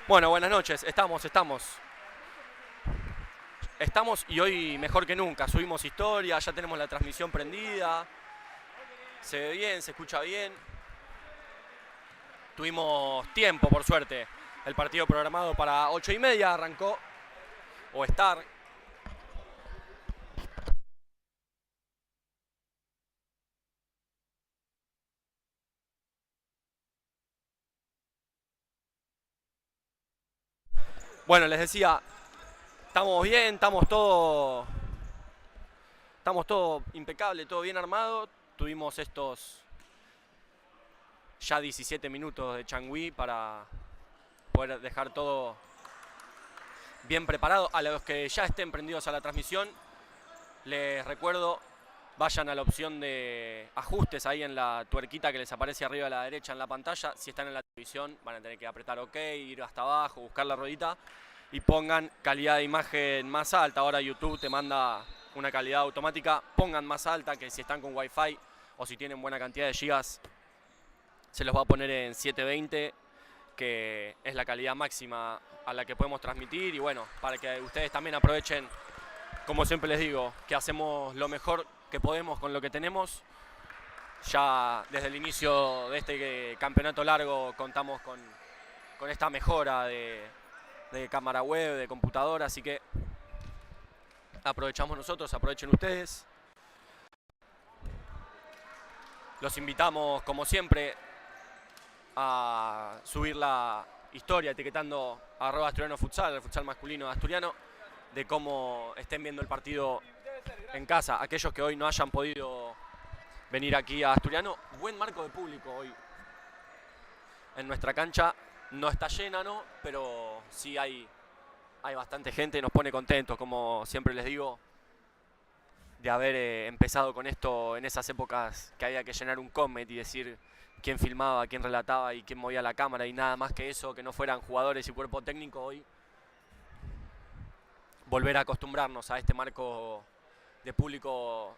Bueno, buenas noches. Estamos y hoy mejor que nunca. Subimos historia, ya tenemos la transmisión prendida. Se ve bien, se escucha bien. Tuvimos tiempo, por suerte. El partido programado para 8:30 arrancó, o estar. Bueno, les decía, estamos bien, estamos todo impecable, todo bien armado. Tuvimos estos ya 17 minutos de changüí para poder dejar todo bien preparado. A los que ya estén prendidos a la transmisión, les recuerdo, vayan a la opción de ajustes ahí en la tuerquita que les aparece arriba a la derecha en la pantalla. Si están en la televisión van a tener que apretar OK, ir hasta abajo, buscar la ruedita y pongan calidad de imagen más alta. Ahora YouTube te manda una calidad automática, pongan más alta, que si están con Wi-Fi o si tienen buena cantidad de gigas, se los va a poner en 720, que es la calidad máxima a la que podemos transmitir. Y bueno, para que ustedes también aprovechen, como siempre les digo, que hacemos lo mejor que podemos con lo que tenemos. Ya desde el inicio de este campeonato largo contamos con esta mejora de cámara web, de computadora, así que aprovechamos nosotros, aprovechen ustedes. Los invitamos, como siempre, a subir la historia etiquetando a @AsturianoFutsal, el futsal masculino de Asturiano, de cómo estén viendo el partido en casa. Aquellos que hoy no hayan podido venir aquí a Asturiano, buen marco de público hoy en nuestra cancha. No está llena, ¿no? Pero sí hay bastante gente, nos pone contentos, como siempre les digo, de haber empezado con esto en esas épocas que había que llenar un Comet y decir quién filmaba, quién relataba y quién movía la cámara y nada más que eso, que no fueran jugadores y cuerpo técnico. Hoy volver a acostumbrarnos a este marco de público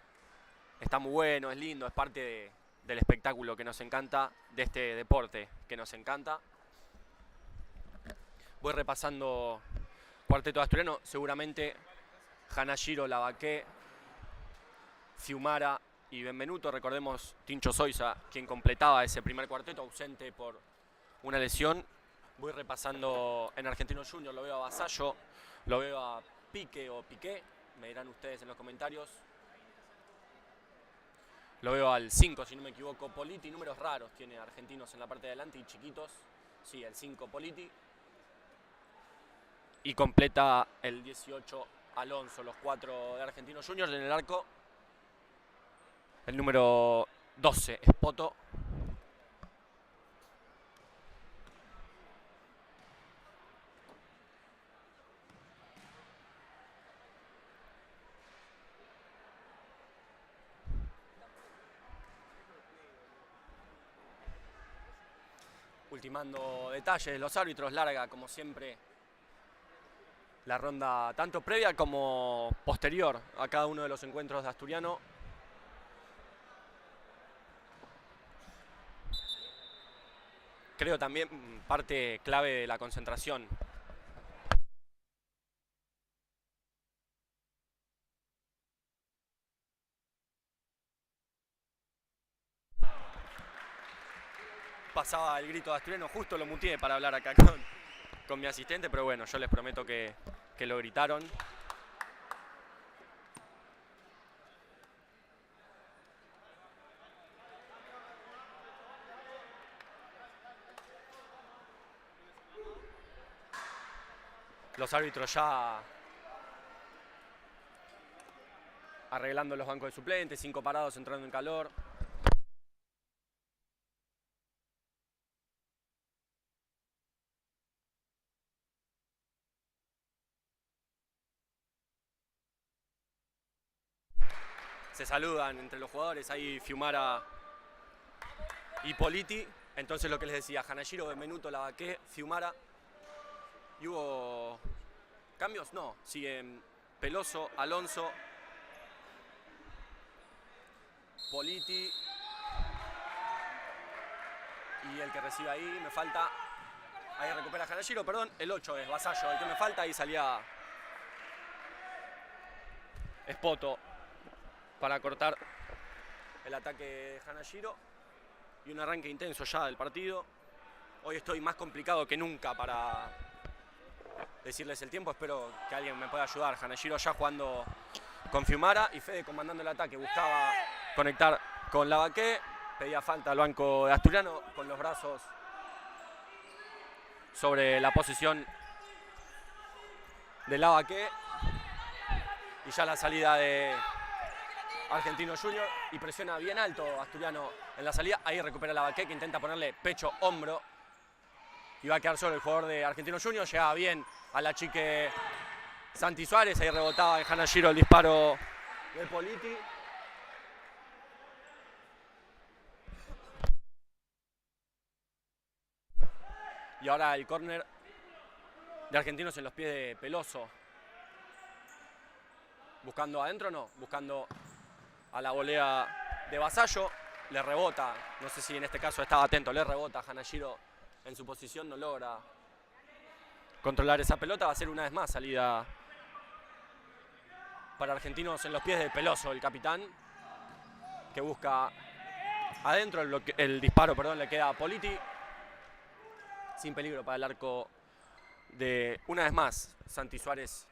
está muy bueno, es lindo, es parte del espectáculo que nos encanta, de este deporte que nos encanta. Voy repasando cuarteto asturiano, seguramente Hanashiro, Lavaqué, Fiumara y Benvenuto. Recordemos Tincho Soiza, quien completaba ese primer cuarteto, ausente por una lesión. Voy repasando en Argentino Junior, lo veo a Vasallo, lo veo a Pique o Piqué, me dirán ustedes en los comentarios. Lo veo al 5, si no me equivoco, Politi. Números raros tiene argentinos en la parte de adelante y chiquitos. Sí, el 5 Politi. Y completa el 18 Alonso, los 4 de Argentinos Juniors. En el arco, el número 12 Espoto. Ultimando detalles de los árbitros, larga como siempre la ronda tanto previa como posterior a cada uno de los encuentros de Asturiano. Creo también parte clave de la concentración. Pasaba el grito de Asturiano, justo lo muteé para hablar acá con mi asistente, pero bueno, yo les prometo que lo gritaron. Los árbitros ya arreglando los bancos de suplentes, 5 parados entrando en calor. Se saludan entre los jugadores, ahí Fiumara y Politi. Entonces lo que les decía, Hanashiro, Benvenuto, Lavaqué, Fiumara. ¿Y hubo cambios? No, siguen Peloso, Alonso, Politi y el que recibe ahí, me falta Ahí recupera Hanashiro, perdón. El 8 es Vasallo, el que me falta. Ahí salía Espoto para cortar el ataque de Hanashiro. Y un arranque intenso ya del partido. Hoy estoy más complicado que nunca para decirles el tiempo. Espero que alguien me pueda ayudar. Hanashiro ya jugando con Fiumara y Fede comandando el ataque. Buscaba conectar con Lavaqué. Pedía falta al banco de Asturiano con los brazos sobre la posición de Lavaqué. Y ya la salida de Argentino Junior. Y presiona bien alto Asturiano en la salida. Ahí recupera Lavaqué, que intenta ponerle pecho, hombro. Y va a quedar solo el jugador de Argentino Junior. Llegaba bien a la chique Santi Suárez. Ahí rebotaba en Hanashiro el disparo de Politi. Y ahora el córner de Argentinos en los pies de Peloso. Buscando adentro, no. Buscando a la volea de Vasallo. Le rebota. No sé si en este caso estaba atento. Le rebota a Hanashiro en su posición. No logra controlar esa pelota. Va a ser una vez más salida para Argentinos en los pies de Peloso, el capitán, que busca adentro. El disparo, perdón, le queda a Politi. Sin peligro para el arco de, una vez más, Santi Suárez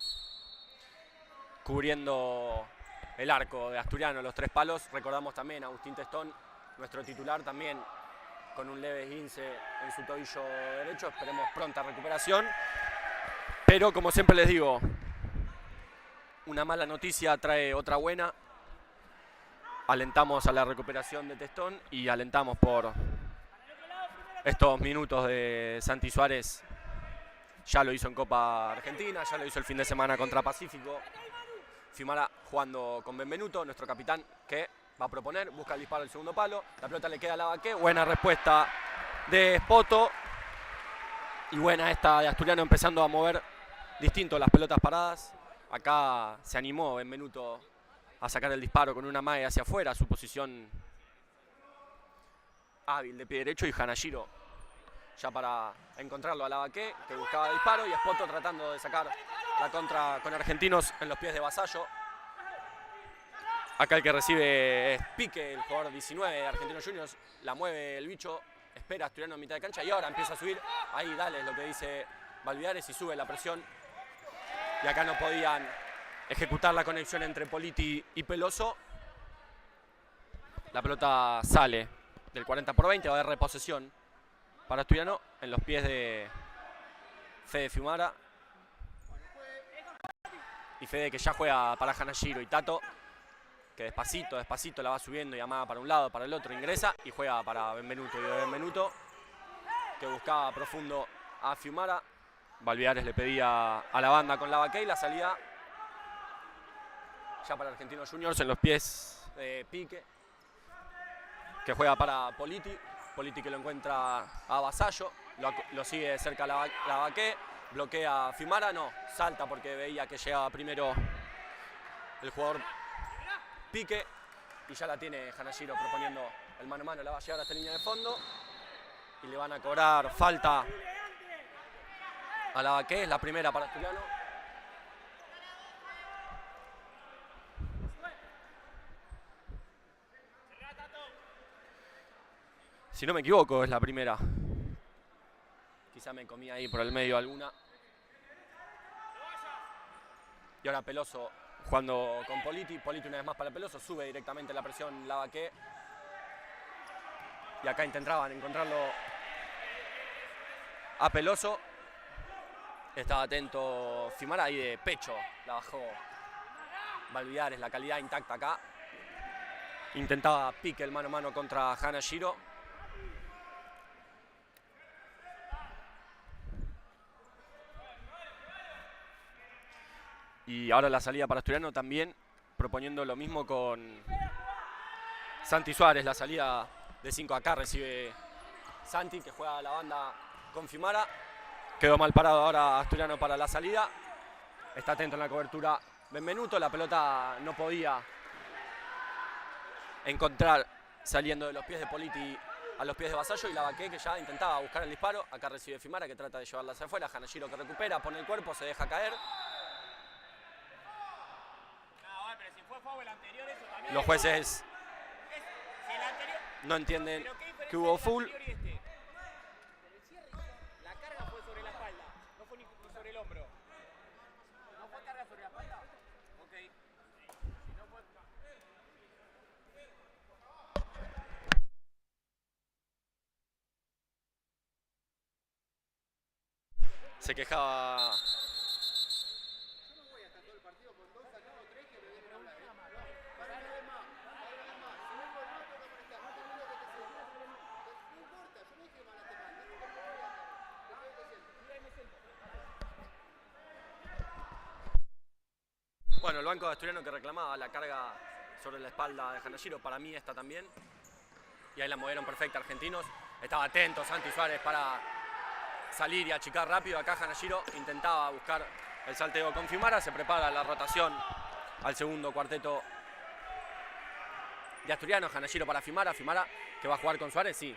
cubriendo el arco de Asturiano, los 3 palos. Recordamos también a Agustín Testón, nuestro titular, también con un leve esguince en su tobillo derecho. Esperemos pronta recuperación. Pero como siempre les digo, una mala noticia trae otra buena. Alentamos a la recuperación de Testón y alentamos por estos minutos de Santi Suárez. Ya lo hizo en Copa Argentina, ya lo hizo el fin de semana contra Pacífico. Fiumara jugando con Benvenuto, nuestro capitán, que va a proponer, busca el disparo del segundo palo. La pelota le queda a Lavaqué. Buena respuesta de Espoto. Y buena esta de Asturiano, empezando a mover distinto las pelotas paradas. Acá se animó Benvenuto a sacar el disparo con una mague hacia afuera, su posición hábil de pie derecho. Y Hanashiro ya para encontrarlo a Lavaqué, que buscaba disparo. Y Espoto tratando de sacar la contra con Argentinos en los pies de Vasallo. Acá el que recibe es Pique, el jugador 19 de Argentinos Juniors. La mueve el bicho, espera a Asturiano en mitad de cancha y ahora empieza a subir. Ahí dale, es lo que dice Balviares, y sube la presión. Y acá no podían ejecutar la conexión entre Politi y Peloso. La pelota sale del 40-20, va a haber reposesión para Asturiano en los pies de Fede Fiumara. Y Fede, que ya juega para Hanashiro, y Tato, que despacito la va subiendo y amaga para un lado, para el otro, ingresa y juega para Benvenuto. Y de Benvenuto, que buscaba profundo a Fiumara. Balviares le pedía a la banda con Lavaqué, y la salida ya para Argentinos Juniors en los pies de Pique, que juega para Politi. Politi, que lo encuentra a Vasallo, lo sigue de cerca Lavaqué, bloquea a Fiumara, no, salta porque veía que llegaba primero el jugador Pique, y ya la tiene Hanashiro proponiendo el mano a mano. La va a llevar hasta línea de fondo y le van a cobrar falta a Lavaqué. Es la primera para Asturiano. Si no me equivoco, es la primera. Quizá me comí ahí por el medio alguna. Y ahora Peloso jugando con Politi. Politi una vez más para Peloso. Sube directamente la presión Lavaqué. Y acá intentaban encontrarlo a Peloso. Estaba atento Fiumara, ahí de pecho la bajó Balviares, la calidad intacta acá. Intentaba Pique el mano a mano contra Hanashiro. Y ahora la salida para Asturiano también, proponiendo lo mismo con Santi Suárez. La salida de 5 acá, recibe Santi, que juega a la banda con Fiumara. Quedó mal parado ahora Asturiano para la salida. Está atento en la cobertura Benvenuto. La pelota no podía encontrar saliendo de los pies de Politi a los pies de Vasallo y Lavaqué que ya intentaba buscar el disparo. Acá recibe Fimara que trata de llevarla hacia afuera. Hanashiro que recupera, pone el cuerpo, se deja caer. Pero si fue foul el anterior, eso también. Los jueces Si el anterior, no entienden pero ¿qué diferencia que hubo hay full. del anterior y este? El cierre, la carga fue sobre la espalda, no fue ni sobre el hombro. ¿No fue carga sobre la espalda? Ok. Si no fue... Se quejaba. Bueno, el banco de Asturiano que reclamaba la carga sobre la espalda de Hanashiro, para mí esta también. Y ahí la movieron perfecta Argentinos. Estaba atento Santi Suárez para salir y achicar rápido. Acá Hanashiro intentaba buscar el salteo con Fimara. Se prepara la rotación al segundo cuarteto de Asturiano. Hanashiro para Fimara. Fimara que va a jugar con Suárez, sí.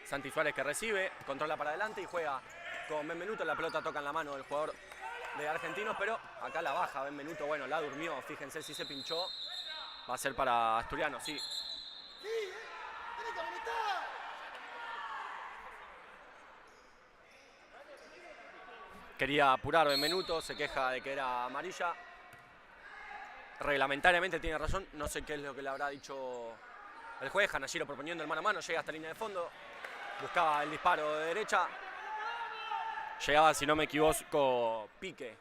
Santi Suárez que recibe, controla para adelante y juega con Benvenuto. La pelota toca en la mano del jugador de Argentinos, pero acá la baja Benvenuto. Bueno, la durmió. Fíjense si se pinchó. Va a ser para Asturiano, sí. Quería apurar Benvenuto, se queja de que era amarilla. Reglamentariamente tiene razón, no sé qué es lo que le habrá dicho el juez. Hanashiro proponiendo el mano a mano, llega hasta la línea de fondo. Buscaba el disparo de derecha. Llegaba, si no me equivoco, Pique.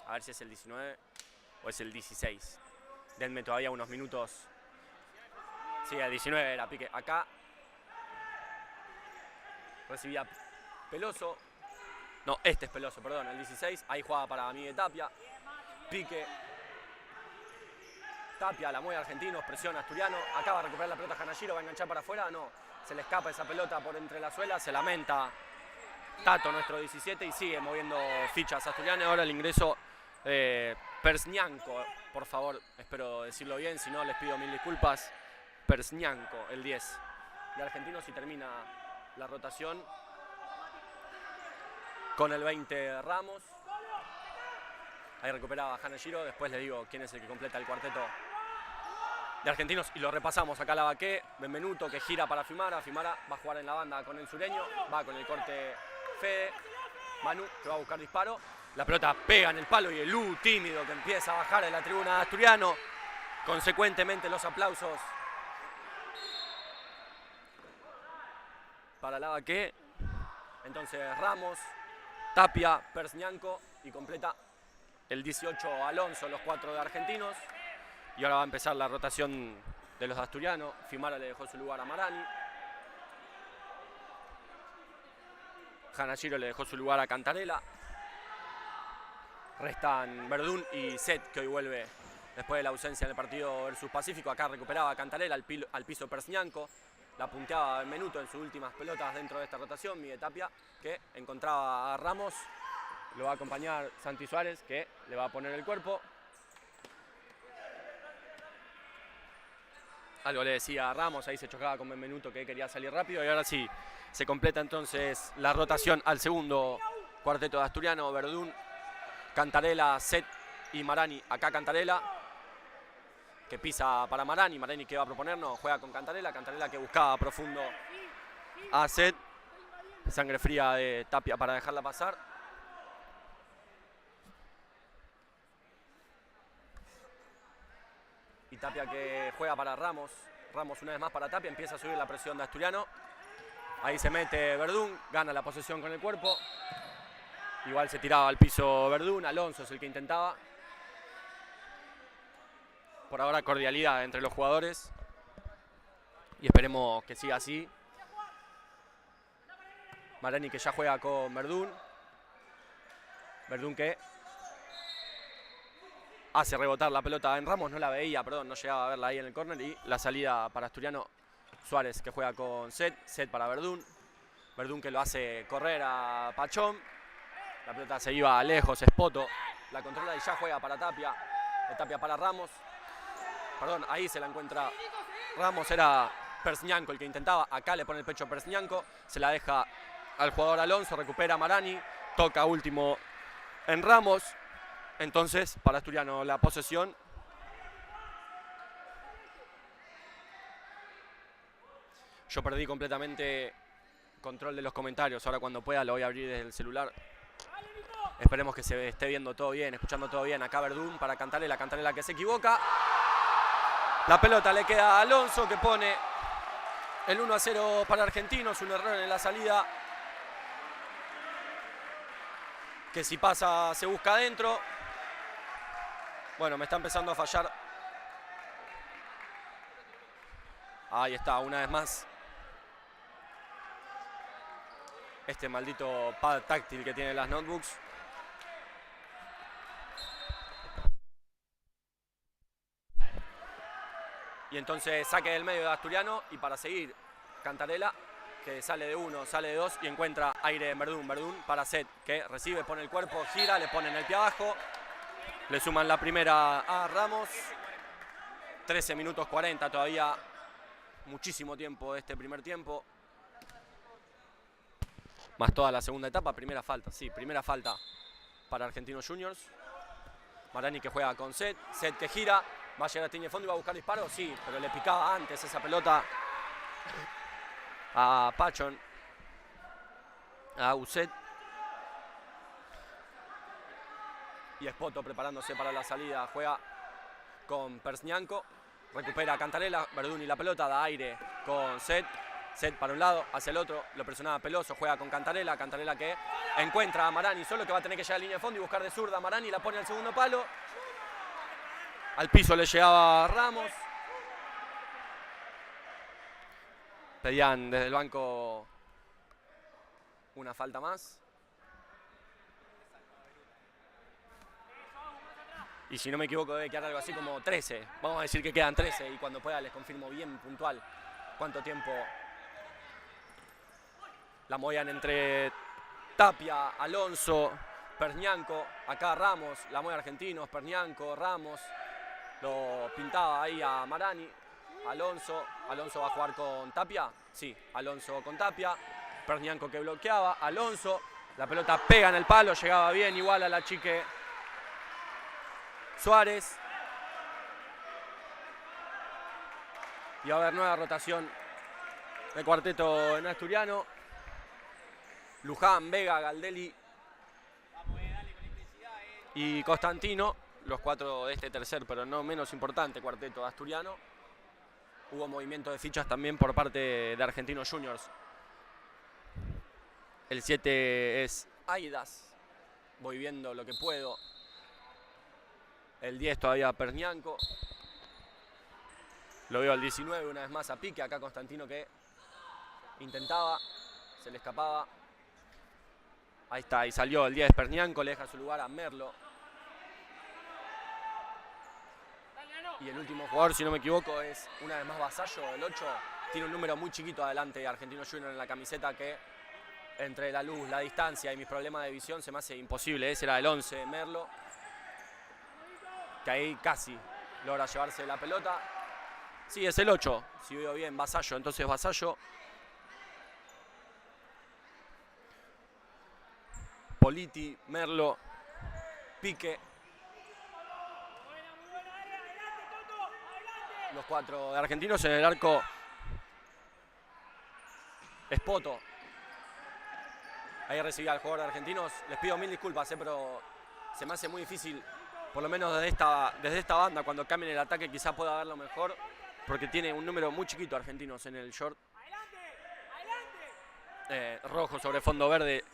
A ver si es el 19 o es el 16. Denme todavía unos minutos. Sí, el 19 era Pique. Acá recibía Peloso. No, este es Peloso, perdón, el 16. Ahí jugaba para Miguel Tapia. Pique. Tapia, la mueve Argentinos, presiona Asturiano. Acaba de recuperar la pelota Hanashiro, va a enganchar para afuera. No, se le escapa esa pelota por entre la suela. Se lamenta Tato, nuestro 17, y sigue moviendo fichas Asturiano. Ahora el ingreso Persnianco, por favor, espero decirlo bien, si no les pido mil disculpas. Persnianco, el 10 de Argentinos, y termina la rotación con el 20 Ramos. Ahí recuperaba Hanashiro. Después les digo quién es el que completa el cuarteto de Argentinos. Y lo repasamos. Acá Lavaqué, Benvenuto que gira para Fimara. Fimara va a jugar en la banda con el sureño. Va con el corte Fede. Manu que va a buscar disparo. La pelota pega en el palo y el Lu tímido que empieza a bajar en la tribuna de Asturiano. Consecuentemente los aplausos para Lavaqué. Entonces Ramos, Tapia, Persnianco y completa el 18 Alonso, los 4 de Argentinos. Y ahora va a empezar la rotación de los de Asturiano. Fimara le dejó su lugar a Marani. Hanashiro le dejó su lugar a Cantarella. Restan Verdún y Set, que hoy vuelve después de la ausencia en el partido versus Pacífico. Acá recuperaba Cantarella al piso Persnianco. La punteaba Benvenuto en sus últimas pelotas dentro de esta rotación. Miguel Tapia que encontraba a Ramos. Lo va a acompañar Santi Suárez, que le va a poner el cuerpo. Algo le decía a Ramos, ahí se chocaba con Benvenuto que quería salir rápido. Y ahora sí, se completa entonces la rotación al segundo cuarteto de Asturiano. Verdún, Cantarella, Set y Marani. Acá Cantarella, que pisa para Marani. Marani que va a proponernos, juega con Cantarella. Cantarella que buscaba profundo a Set. Sangre fría de Tapia para dejarla pasar. Y Tapia que juega para Ramos. Ramos una vez más para Tapia. Empieza a subir la presión de Asturiano. Ahí se mete Verdún. Gana la posesión con el cuerpo. Igual se tiraba al piso Verdún. Alonso es el que intentaba. Por ahora cordialidad entre los jugadores. Y esperemos que siga así. Marani que ya juega con Verdún. Verdún que hace rebotar la pelota en Ramos, no la veía, perdón, no llegaba a verla ahí en el córner. Y la salida para Asturiano, Suárez que juega con Set para Verdún. Verdún que lo hace correr a Pachón. La pelota se iba lejos, Espoto la controla y ya juega para Tapia. De Tapia para Ramos. Perdón, ahí se la encuentra Ramos, era Persnianco el que intentaba. Acá le pone el pecho a Persnianco. Se la deja al jugador Alonso. Recupera Marani. Toca último en Ramos. Entonces, para Asturiano la posesión. Yo perdí completamente control de los comentarios. Ahora cuando pueda lo voy a abrir desde el celular. Esperemos que se esté viendo todo bien, escuchando todo bien. Acá Verdún para Cantarela, Cantarela que se equivoca. La pelota le queda a Alonso que pone el 1-0 para Argentinos. Un error en la salida. Que si pasa se busca adentro. Bueno, me está empezando a fallar. Ahí está, una vez más. Este maldito pad táctil que tienen las notebooks. Y entonces saque del medio de Asturiano y para seguir Cantarela, que sale de uno, sale de dos y encuentra aire en Verdún. Verdún para Set, que recibe, pone el cuerpo, gira, le ponen el pie abajo. Le suman la primera a Ramos. 13 minutos 40, todavía muchísimo tiempo de este primer tiempo. Más toda la segunda etapa, primera falta, sí, primera falta para Argentinos Juniors. Marani que juega con Set, Set que gira, va a llegar a línea de fondo y va a buscar disparo, sí, pero le picaba antes esa pelota a Pachon, a Uset. Y Espoto preparándose para la salida, juega con Persnianco, recupera a Cantarela, Verdún y la pelota, da aire con Set. Set para un lado, hacia el otro, lo presionaba Peloso, juega con Cantarela, Cantarela que encuentra a Marani solo, que va a tener que llegar a línea de fondo y buscar de zurda. Marani la pone al segundo palo. Al piso le llegaba Ramos. Pedían desde el banco una falta más. Y si no me equivoco debe quedar algo así como 13. Vamos a decir que quedan 13 y cuando pueda les confirmo bien puntual cuánto tiempo la movían entre Tapia, Alonso, Persnianco, acá Ramos, la mueve Argentinos, Persnianco, Ramos, lo pintaba ahí a Marani, Alonso va a jugar con Tapia, sí, Alonso con Tapia, Persnianco que bloqueaba, Alonso, la pelota pega en el palo, llegaba bien igual a la chique Suárez. Y va a haber nueva rotación de cuarteto en Asturiano. Luján, Vega, Galdelli y Constantino, los cuatro de este tercer, pero no menos importante cuarteto asturiano. Hubo movimiento de fichas también por parte de Argentinos Juniors. El 7 es Aidas, voy viendo lo que puedo. El 10 todavía Persnianco. Lo veo al 19 una vez más a Pique, acá Constantino que intentaba, se le escapaba. Ahí está, ahí salió el 10 Persnianco, le deja su lugar a Merlo. Y el último jugador, si no me equivoco, es una vez más Vasallo, el 8. Tiene un número muy chiquito adelante de Argentinos Juniors en la camiseta que entre la luz, la distancia y mis problemas de visión se me hace imposible. Ese era el 11, Merlo. Que ahí casi logra llevarse la pelota. Sí, es el 8, si veo bien, Vasallo, entonces Vasallo. Politi, Merlo, Pique. Los cuatro de Argentinos en el arco. Espoto. Ahí recibía al jugador de Argentinos. Les pido mil disculpas, pero se me hace muy difícil, por lo menos desde esta banda, cuando cambien el ataque quizá pueda verlo mejor, porque tiene un número muy chiquito Argentinos en el short. Rojo sobre fondo verde.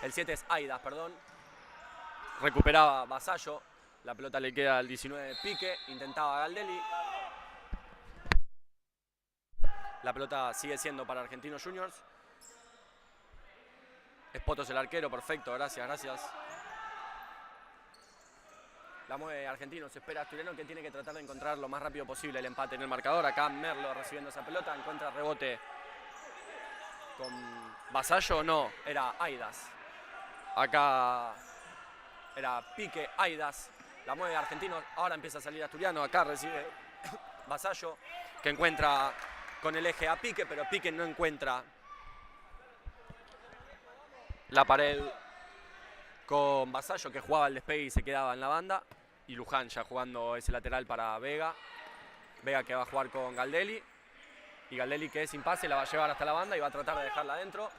El 7 es Aidas, perdón. Recuperaba Vasallo. La pelota le queda al 19 Pique. Intentaba Galdelli. La pelota sigue siendo para Argentinos Juniors. Espoto es el arquero, perfecto, gracias, gracias. La mueve Argentinos, espera Asturiano que tiene que tratar de encontrar lo más rápido posible el empate en el marcador. Acá Merlo recibiendo esa pelota, encuentra rebote con Vasallo, no, era Aidas. Acá era Pique, Aidas, la mueve Argentinos, ahora empieza a salir Asturiano, acá recibe Vasallo, que encuentra con el eje a Pique, pero Pique no encuentra la pared con Vasallo, que jugaba el despegue y se quedaba en la banda. Y Luján ya jugando ese lateral para Vega. Vega que va a jugar con Galdelli. Y Galdelli, que es sin pase, la va a llevar hasta la banda y va a tratar de dejarla adentro.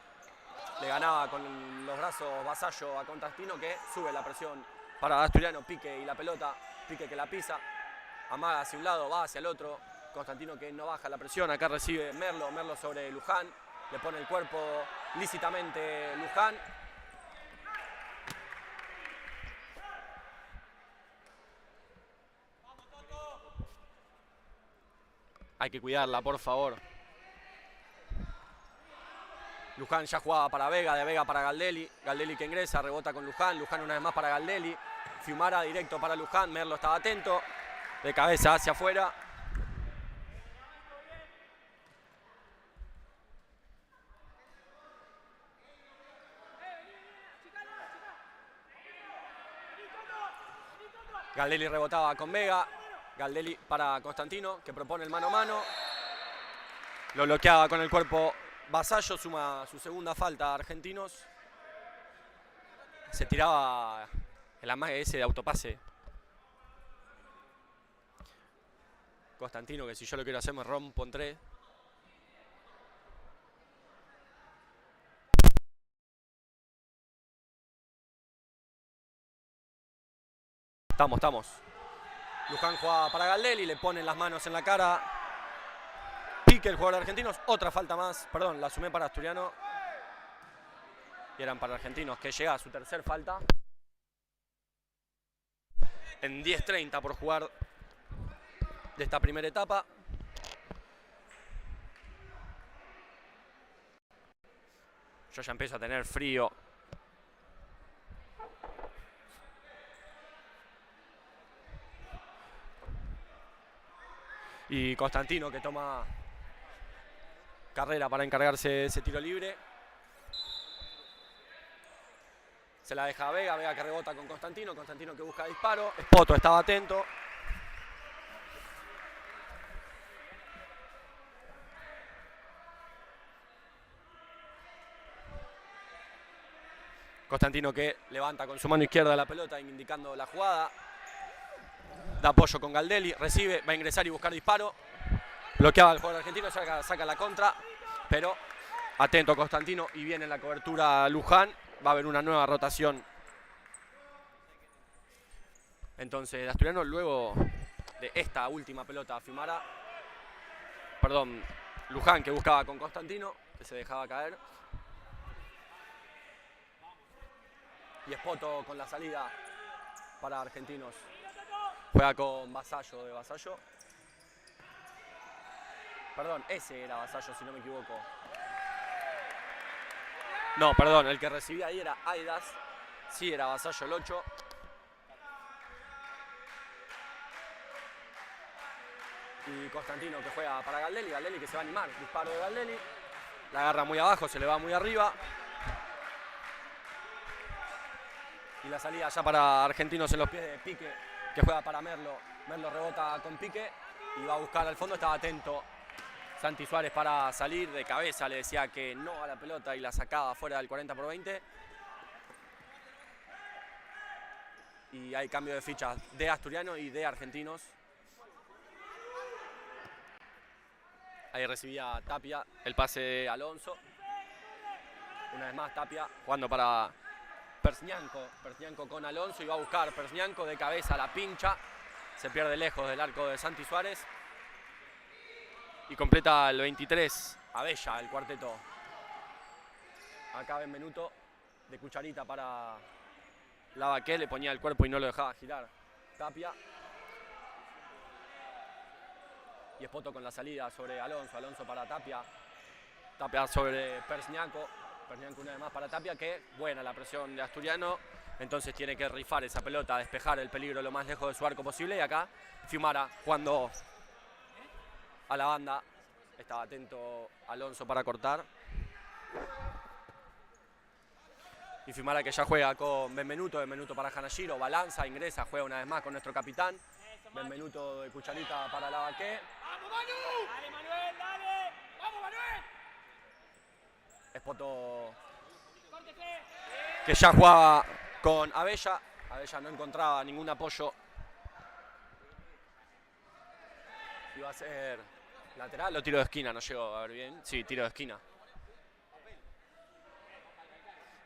Le ganaba con los brazos Vasallo a Constantino, que sube la presión para Asturiano. Pique y la pelota. Pique que la pisa. Amaga hacia un lado, va hacia el otro. Constantino que no baja la presión. Acá recibe Merlo. Merlo sobre Luján. Le pone el cuerpo lícitamente Luján. Hay que cuidarla, por favor. Luján ya jugaba para Vega, de Vega para Galdelli. Galdelli que ingresa, rebota con Luján. Luján una vez más para Galdelli. Fiumara directo para Luján. Merlo estaba atento. De cabeza hacia afuera. Galdelli rebotaba con Vega. Galdelli para Constantino, que propone el mano a mano. Lo bloqueaba con el cuerpo Vasallo, suma su segunda falta a Argentinos. Se tiraba el amague ese de autopase. Constantino, que si yo lo quiero hacer me rompo en tres. Estamos. Luján juega para Galdelli, le ponen las manos en la cara. Pique el jugador de Argentinos, otra falta más. Perdón, la sumé para Asturiano. Y eran para Argentinos, que llega a su tercer falta. En 10:30 por jugar de esta primera etapa. Yo ya empiezo a tener frío. Y Constantino que toma carrera para encargarse de ese tiro libre. Se la deja a Vega, Vega que rebota con Constantino, Constantino que busca disparo. Espoto estaba atento. Constantino que levanta con su mano izquierda la pelota indicando la jugada. Da apoyo con Galdelli, recibe, va a ingresar y buscar disparo. Bloqueaba al jugador argentino, saca la contra, pero atento Constantino y viene en la cobertura Luján. Va a haber una nueva rotación. Entonces Asturiano, luego de esta última pelota a Fiumara, perdón, Luján que buscaba con Constantino, que se dejaba caer. Y Espoto con la salida para Argentinos. Juega con Vasallo de Vasallo. Perdón, ese era Vasallo, si no me equivoco. No, perdón, el que recibía ahí era Aidas. Sí, era Vasallo el 8. Y Constantino que juega para Galdelli. Galdelli que se va a animar. Disparo de Galdelli. La agarra muy abajo, se le va muy arriba. Y la salida ya para Argentinos en los pies de Pique, que juega para Merlo. Merlo rebota con Pique y va a buscar al fondo. Estaba atento Santi Suárez para salir de cabeza. Le decía que no a la pelota y la sacaba fuera del 40/20. Y hay cambio de fichas de Asturiano y de Argentinos. Ahí recibía Tapia el pase de Alonso. Una vez más Tapia jugando para Persnianco con Alonso y va a buscar Persnianco de cabeza, la pincha. Se pierde lejos del arco de Santi Suárez. Y completa el 23. Abella, el cuarteto. Acá Benvenuto de cucharita para Lavaque. Le ponía el cuerpo y no lo dejaba girar Tapia. Y Espoto con la salida sobre Alonso. Alonso para Tapia. Tapia sobre Persnianco. Persnianco una vez más para Tapia, que buena la presión de Asturiano. Entonces tiene que rifar esa pelota, despejar el peligro lo más lejos de su arco posible. Y acá Fiumara jugando a la banda. Estaba atento Alonso para cortar. Y Fiumara que ya juega con Benvenuto. Benvenuto para Hanashiro. Balanza, ingresa, juega una vez más con nuestro capitán. Benvenuto de cucharita para Lavaqué. ¡Vamos, Manu! ¡Dale, Manuel, dale! ¡Vamos, Manuel! Espoto ¡Córtese! que ya jugaba con Abella. Abella no encontraba ningún apoyo. Iba a ser lateral o tiro de esquina, no llegó a ver bien. Sí, tiro de esquina.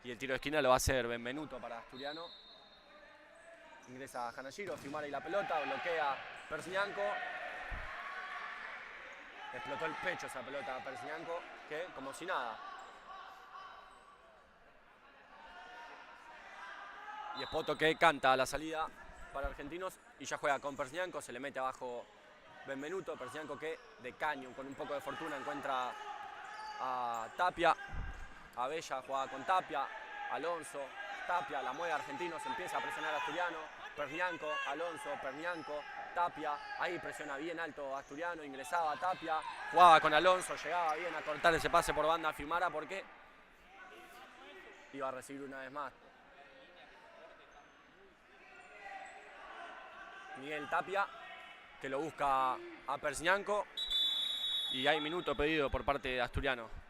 Y el tiro de esquina lo va a hacer Benvenuto para Asturiano. Ingresa Hanashiro, Fiumara y la pelota, bloquea Persnianco. Explotó el pecho esa pelota a Persnianco, que como si nada. Y Espoto que canta a la salida para Argentinos y ya juega con Persnianco, se le mete abajo Benvenuto. Persnianco que de caño, con un poco de fortuna, encuentra a Tapia. Abella juega con Tapia, Alonso, Tapia, la mueve Argentinos, empieza a presionar a Asturiano. Persnianco, Alonso, Persnianco, Tapia, ahí presiona bien alto Asturiano, ingresaba Tapia, jugaba con Alonso, llegaba bien a cortar ese pase por banda a Fiumara porque iba a recibir una vez más. Miguel Tapia, que lo busca a Persnianco y hay minuto pedido por parte de Asturiano.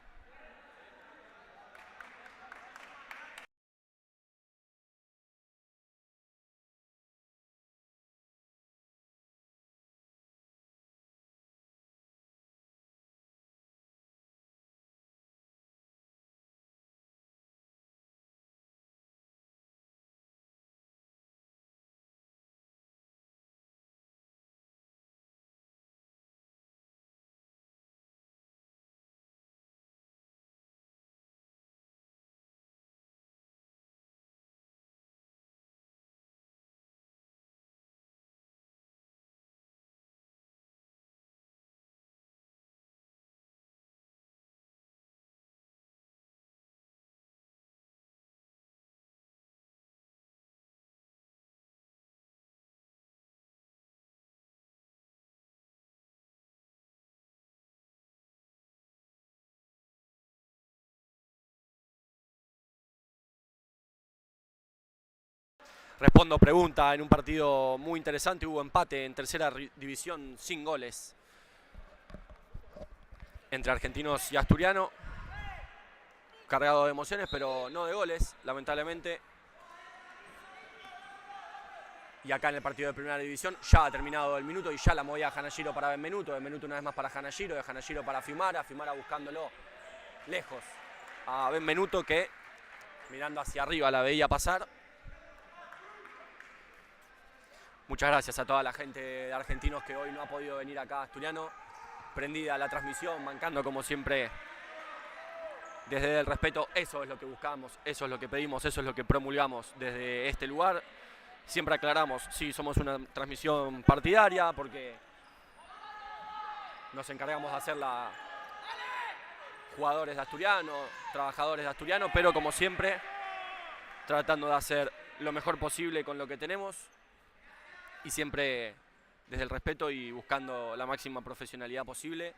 Respondo pregunta en un partido muy interesante. Hubo empate en tercera división sin goles entre Argentinos y Asturiano. Cargado de emociones, pero no de goles, lamentablemente. Y acá en el partido de primera división ya ha terminado el minuto y ya la movía Hanashiro para Benvenuto. Benvenuto una vez más para Hanashiro, de Hanashiro para Fiumara. Fiumara buscándolo lejos a Benvenuto que mirando hacia arriba la veía pasar. Muchas gracias a toda la gente de Argentinos que hoy no ha podido venir acá a Asturiano. Prendida la transmisión, bancando como siempre desde el respeto. Eso es lo que buscamos, eso es lo que pedimos, eso es lo que promulgamos desde este lugar. Siempre aclaramos, sí, somos una transmisión partidaria porque nos encargamos de hacerla jugadores de Asturiano, trabajadores de Asturiano, pero como siempre tratando de hacer lo mejor posible con lo que tenemos y siempre desde el respeto y buscando la máxima profesionalidad posible.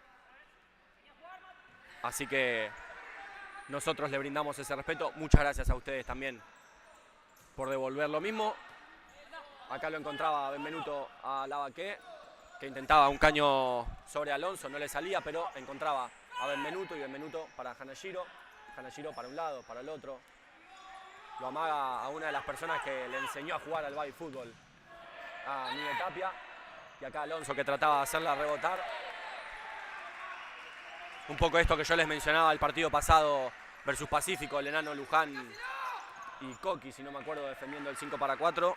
Así que nosotros le brindamos ese respeto. Muchas gracias a ustedes también por devolver lo mismo. Acá lo encontraba Benvenuto a Lavaqué, que intentaba un caño sobre Alonso, no le salía, pero encontraba a Benvenuto y Benvenuto para Hanashiro. Hanashiro para un lado, para el otro. Lo amaga a una de las personas que le enseñó a jugar al baby fútbol, a Miguel Tapia. Y acá Alonso que trataba de hacerla rebotar. Un poco esto que yo les mencionaba el partido pasado versus Pacífico, el enano Luján y Coqui, si no me acuerdo, defendiendo el 5-4.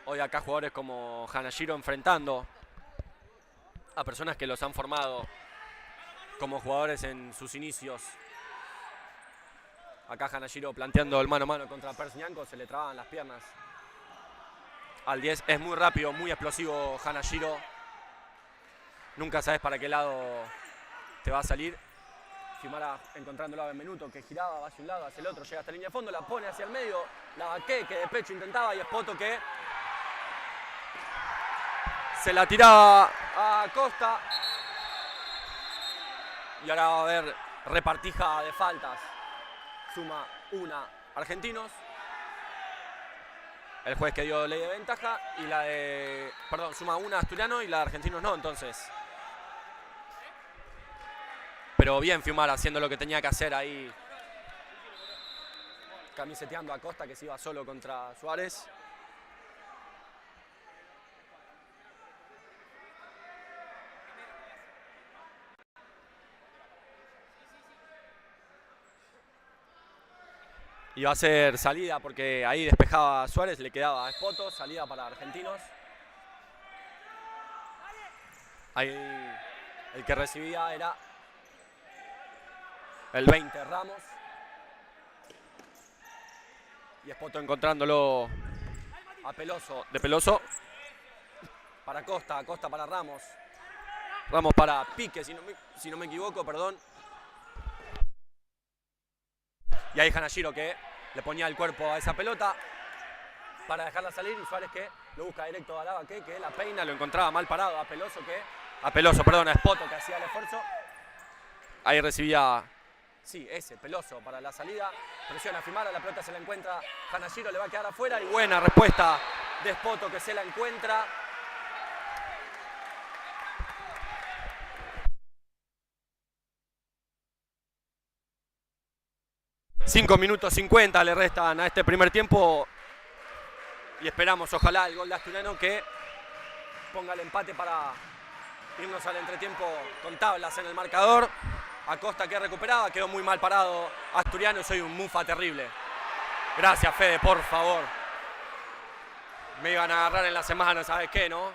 Hoy acá jugadores como Hanashiro enfrentando a personas que los han formado como jugadores en sus inicios. Acá Hanashiro planteando el mano a mano contra Persnianco, se le trababan las piernas al 10. Es muy rápido, muy explosivo Hanashiro. Nunca sabes para qué lado te va a salir. Fiumara encontrándolo a Benvenuto, que giraba, va hacia un lado, hacia el otro, llega hasta la línea de fondo, la pone hacia el medio, Lavaqué, que de pecho intentaba, y Espoto que se la tiraba a Costa. Y ahora va a haber repartija de faltas. Suma una Argentinos. el juez que dio ley de ventaja y la de... Perdón, suma una Asturiano y la de Argentinos no, entonces. Pero bien Fiumara haciendo lo que tenía que hacer ahí. Camiseteando a Costa que se iba solo contra Suárez. Y va a ser salida porque ahí despejaba Suárez, le quedaba a Espoto, salida para Argentinos. Ahí el que recibía era el 20 Ramos. Y Espoto encontrándolo a Peloso, de Peloso para Costa, Costa para Ramos. Ramos para Pique, si no me equivoco, perdón. Y ahí Hanashiro que le ponía el cuerpo a esa pelota para dejarla salir y Suárez que lo busca directo a Lavaque, que la peina, lo encontraba mal parado a Peloso, a Espoto que hacía el esfuerzo. Ahí recibía, sí, Peloso para la salida, presiona a Fiumara, la pelota se la encuentra Hanashiro, le va a quedar afuera y buena respuesta de Espoto que se la encuentra. $5 minutos 50 le restan a este primer tiempo y esperamos ojalá el gol de Asturiano que ponga el empate para irnos al entretiempo con tablas en el marcador. Acosta que recuperaba, quedó muy mal parado Asturiano, soy un mufa terrible. Gracias Fede, por favor. Me iban a agarrar en la semana, ¿sabes qué, no?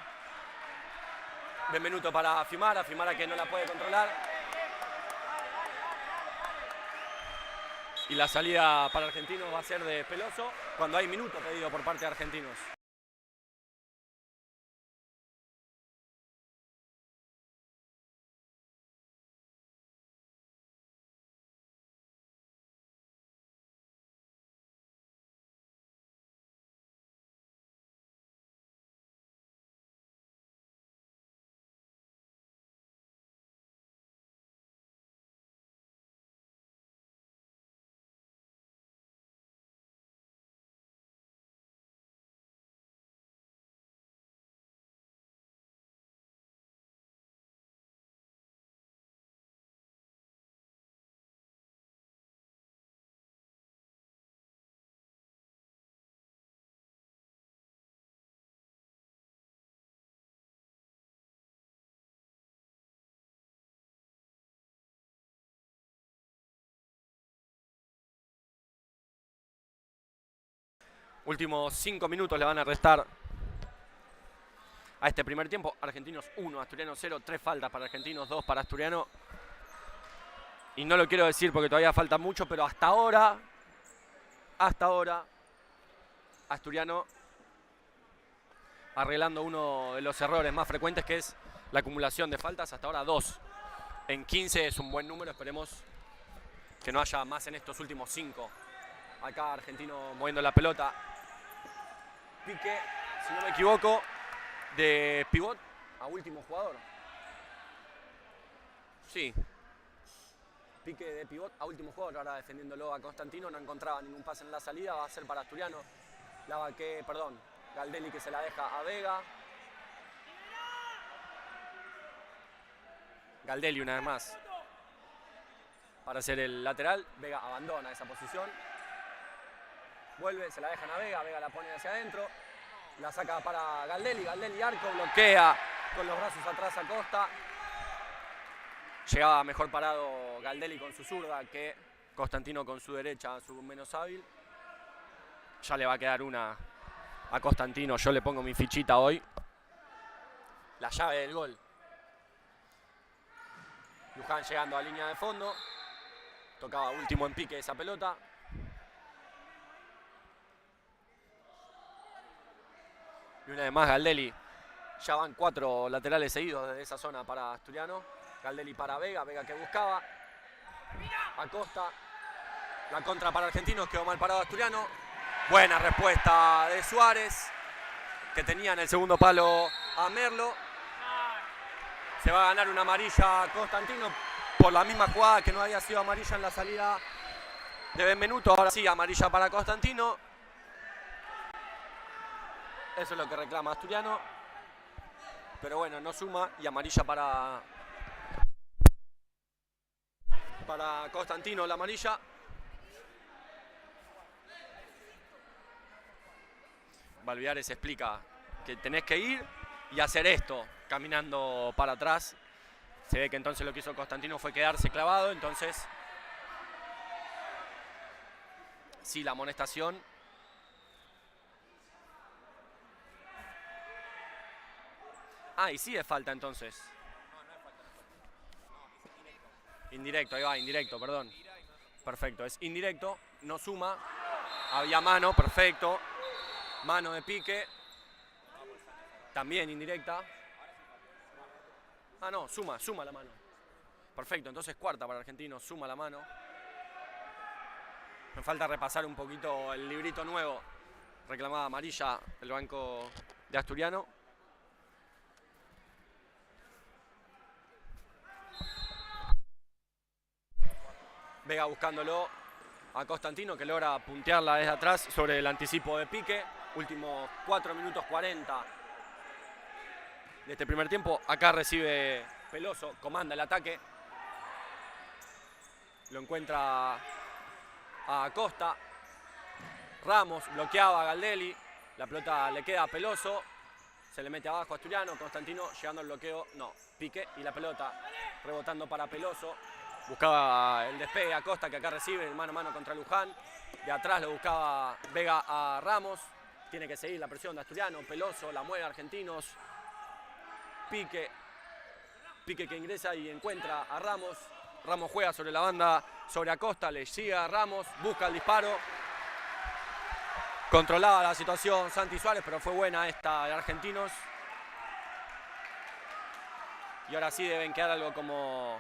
Benvenuto para Fiumara, Fiumara que no la puede controlar. Y la salida para Argentinos va a ser de Peloso cuando hay minuto pedido por parte de Argentinos. Últimos 5 minutos le van a restar a este primer tiempo. Argentinos 1, Asturiano 0, 3 faltas para Argentinos, 2 para Asturiano. Y no lo quiero decir porque todavía falta mucho, pero hasta ahora, Asturiano arreglando uno de los errores más frecuentes que es la acumulación de faltas. Hasta ahora 2 en 15 es un buen número, esperemos que no haya más en estos últimos 5. Acá Argentino moviendo la pelota. Pique, si no me equivoco, de pivot a último jugador. Sí. Pique de pivot a último jugador, ahora defendiéndolo a Constantino, no encontraba ningún pase en la salida, va a ser para Asturiano. Galdelli que se la deja a Vega. Galdelli una vez más para hacer el lateral. Vega abandona esa posición. Vuelve, se la dejan a Vega, Vega la pone hacia adentro. La saca para Galdelli, Galdelli arco, bloquea con los brazos atrás a Costa. Llegaba mejor parado Galdelli con su zurda que Constantino con su derecha, su menos hábil. Ya le va a quedar una a Constantino, yo le pongo mi fichita hoy. La llave del gol. Luján llegando a línea de fondo. Tocaba último en pique esa pelota. Y una vez más Galdelli. Ya van 4 laterales seguidos desde esa zona para Asturiano. Galdelli para Vega, Vega que buscaba. Acosta. La contra para Argentinos, quedó mal parado Asturiano. Buena respuesta de Suárez, que tenía en el segundo palo a Merlo. Se va a ganar una amarilla Constantino por la misma jugada que no había sido amarilla en la salida de Benvenuto. Ahora sí, amarilla para Constantino. Eso es lo que reclama Asturiano. Pero bueno, no suma y amarilla para Constantino, la amarilla. Balviares explica que tenés que ir y hacer esto, caminando para atrás. Se ve que entonces lo que hizo Constantino fue quedarse clavado, entonces sí, la amonestación. Ah, y sí es falta entonces. Indirecto, ahí va, indirecto, perdón. Perfecto, es indirecto, no suma. Había mano, perfecto. Mano de Pique. También indirecta. Ah, no, suma la mano. Perfecto, entonces cuarta para Argentinos, suma la mano. Me falta repasar un poquito el librito nuevo. Reclamada amarilla el banco de Asturiano. Vega buscándolo a Constantino, que logra puntearla desde atrás sobre el anticipo de Pique. Últimos 4 minutos 40 de este primer tiempo. Acá recibe Peloso, comanda el ataque. Lo encuentra a Acosta. Ramos bloqueaba a Galdelli. La pelota le queda a Peloso. Se le mete abajo a Asturiano. Constantino llegando al bloqueo. No, Pique y la pelota rebotando para Peloso. Buscaba el despegue a Costa, que acá recibe el mano a mano contra Luján. De atrás lo buscaba Vega a Ramos. Tiene que seguir la presión de Asturiano. Peloso la mueve a Argentinos. Pique que ingresa y encuentra a Ramos. Ramos juega sobre la banda, sobre Acosta. Le sigue a Ramos. Busca el disparo. Controlaba la situación Santi Suárez, pero fue buena esta de Argentinos. Y ahora sí deben quedar algo como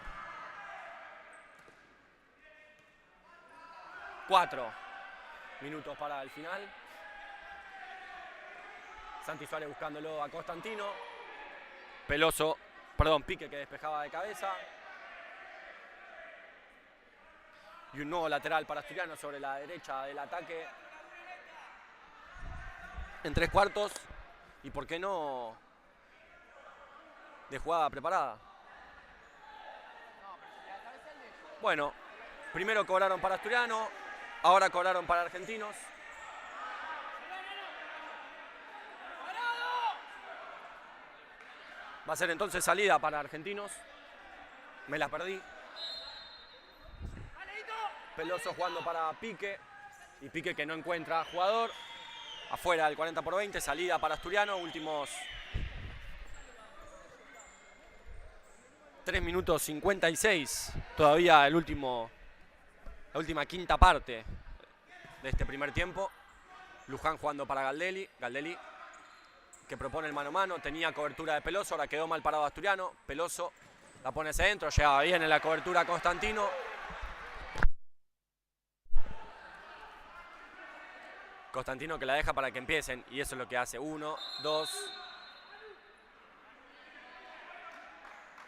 4 minutos para el final. Santi Suárez buscándolo a Constantino. Pique que despejaba de cabeza. Y un nuevo lateral para Asturiano sobre la derecha del ataque. En 3/4. Y por qué no de jugada preparada. Bueno, primero cobraron para Asturiano. Ahora cobraron para Argentinos. Va a ser entonces salida para Argentinos. Me la perdí. Peloso jugando para Pique. Y Pique que no encuentra jugador. Afuera del 40/20. Salida para Asturiano. Últimos 3 minutos 56. Todavía la última quinta parte de este primer tiempo. Luján jugando para Galdelli. Galdelli que propone el mano a mano. Tenía cobertura de Peloso. Ahora quedó mal parado Asturiano. Peloso la pone hacia adentro. Llegaba bien en la cobertura Constantino. Constantino que la deja para que empiecen. Y eso es lo que hace. 1, 2.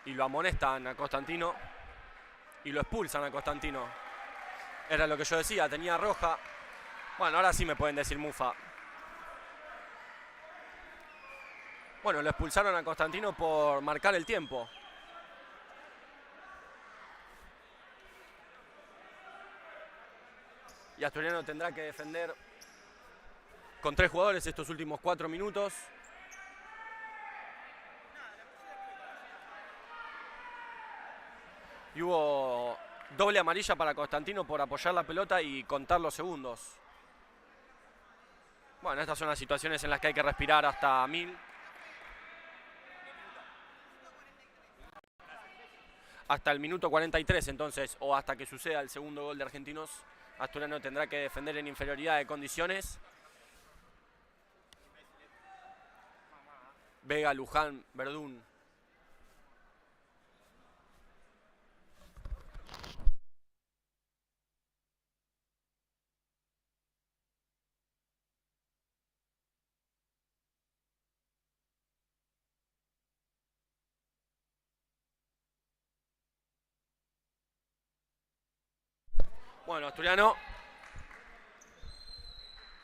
Y lo amonestan a Constantino. Y lo expulsan a Constantino. Era lo que yo decía. Tenía roja. Bueno, ahora sí me pueden decir mufa. Bueno, lo expulsaron a Constantino por marcar el tiempo. Y Asturiano tendrá que defender con 3 jugadores estos últimos 4 minutos. Y hubo doble amarilla para Constantino por apoyar la pelota y contar los segundos. Bueno, estas son las situaciones en las que hay que respirar hasta 1000. Hasta el minuto 43 entonces, o hasta que suceda el segundo gol de Argentinos, Asturiano tendrá que defender en inferioridad de condiciones. Vega, Luján, Verdún. Bueno, Asturiano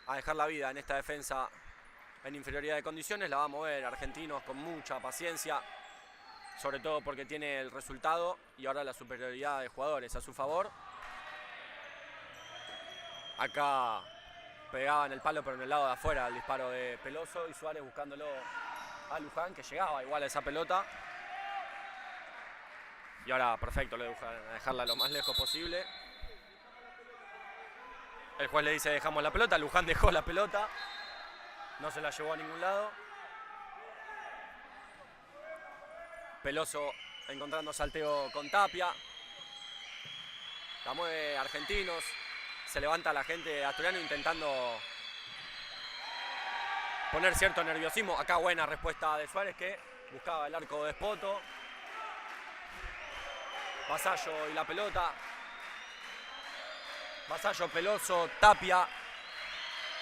a dejar la vida en esta defensa en inferioridad de condiciones, la va a mover Argentinos con mucha paciencia, sobre todo porque tiene el resultado y ahora la superioridad de jugadores a su favor. Acá pegaba en el palo, pero en el lado de afuera el disparo de Peloso y Suárez buscándolo a Luján, que llegaba igual a esa pelota. Y ahora perfecto, le dejarla lo más lejos posible. El juez le dice dejamos la pelota, Luján dejó la pelota, no se la llevó a ningún lado. Peloso encontrando salteo con Tapia. La mueve Argentinos. Se levanta la gente asturiano intentando poner cierto nerviosismo. Acá buena respuesta de Suárez, que buscaba el arco de Espoto. Vasallo y la pelota. Vasallo, Peloso, Tapia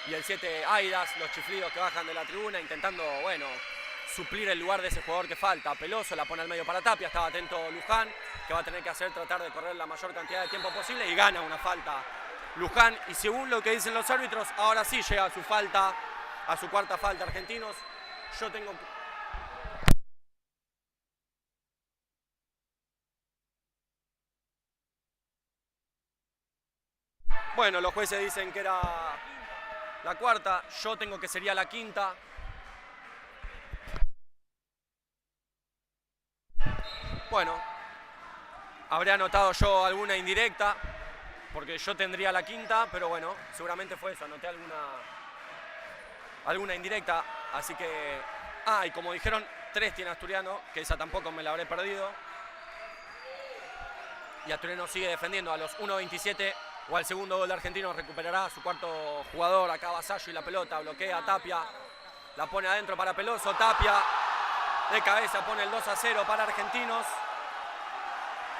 y el 7 Aidas, los chiflidos que bajan de la tribuna intentando, bueno, suplir el lugar de ese jugador que falta. Peloso la pone al medio para Tapia, estaba atento Luján, que va a tener que tratar de correr la mayor cantidad de tiempo posible, y gana una falta Luján, y según lo que dicen los árbitros, ahora sí llega a su falta, a su cuarta falta Argentinos. Yo tengo... Bueno, los jueces dicen que era la cuarta, yo tengo que sería la quinta. Bueno, habré anotado yo alguna indirecta, porque yo tendría la quinta, pero bueno, seguramente fue eso, anoté alguna indirecta, así que... Ah, y como dijeron, 3 tiene Asturiano, que esa tampoco me la habré perdido. Y Asturiano sigue defendiendo a los 1.27, o al segundo gol de Argentinos recuperará a su cuarto jugador, acá Vasallo y la pelota, bloquea a Tapia, la pone adentro para Peloso, Tapia de cabeza pone el 2-0 para Argentinos.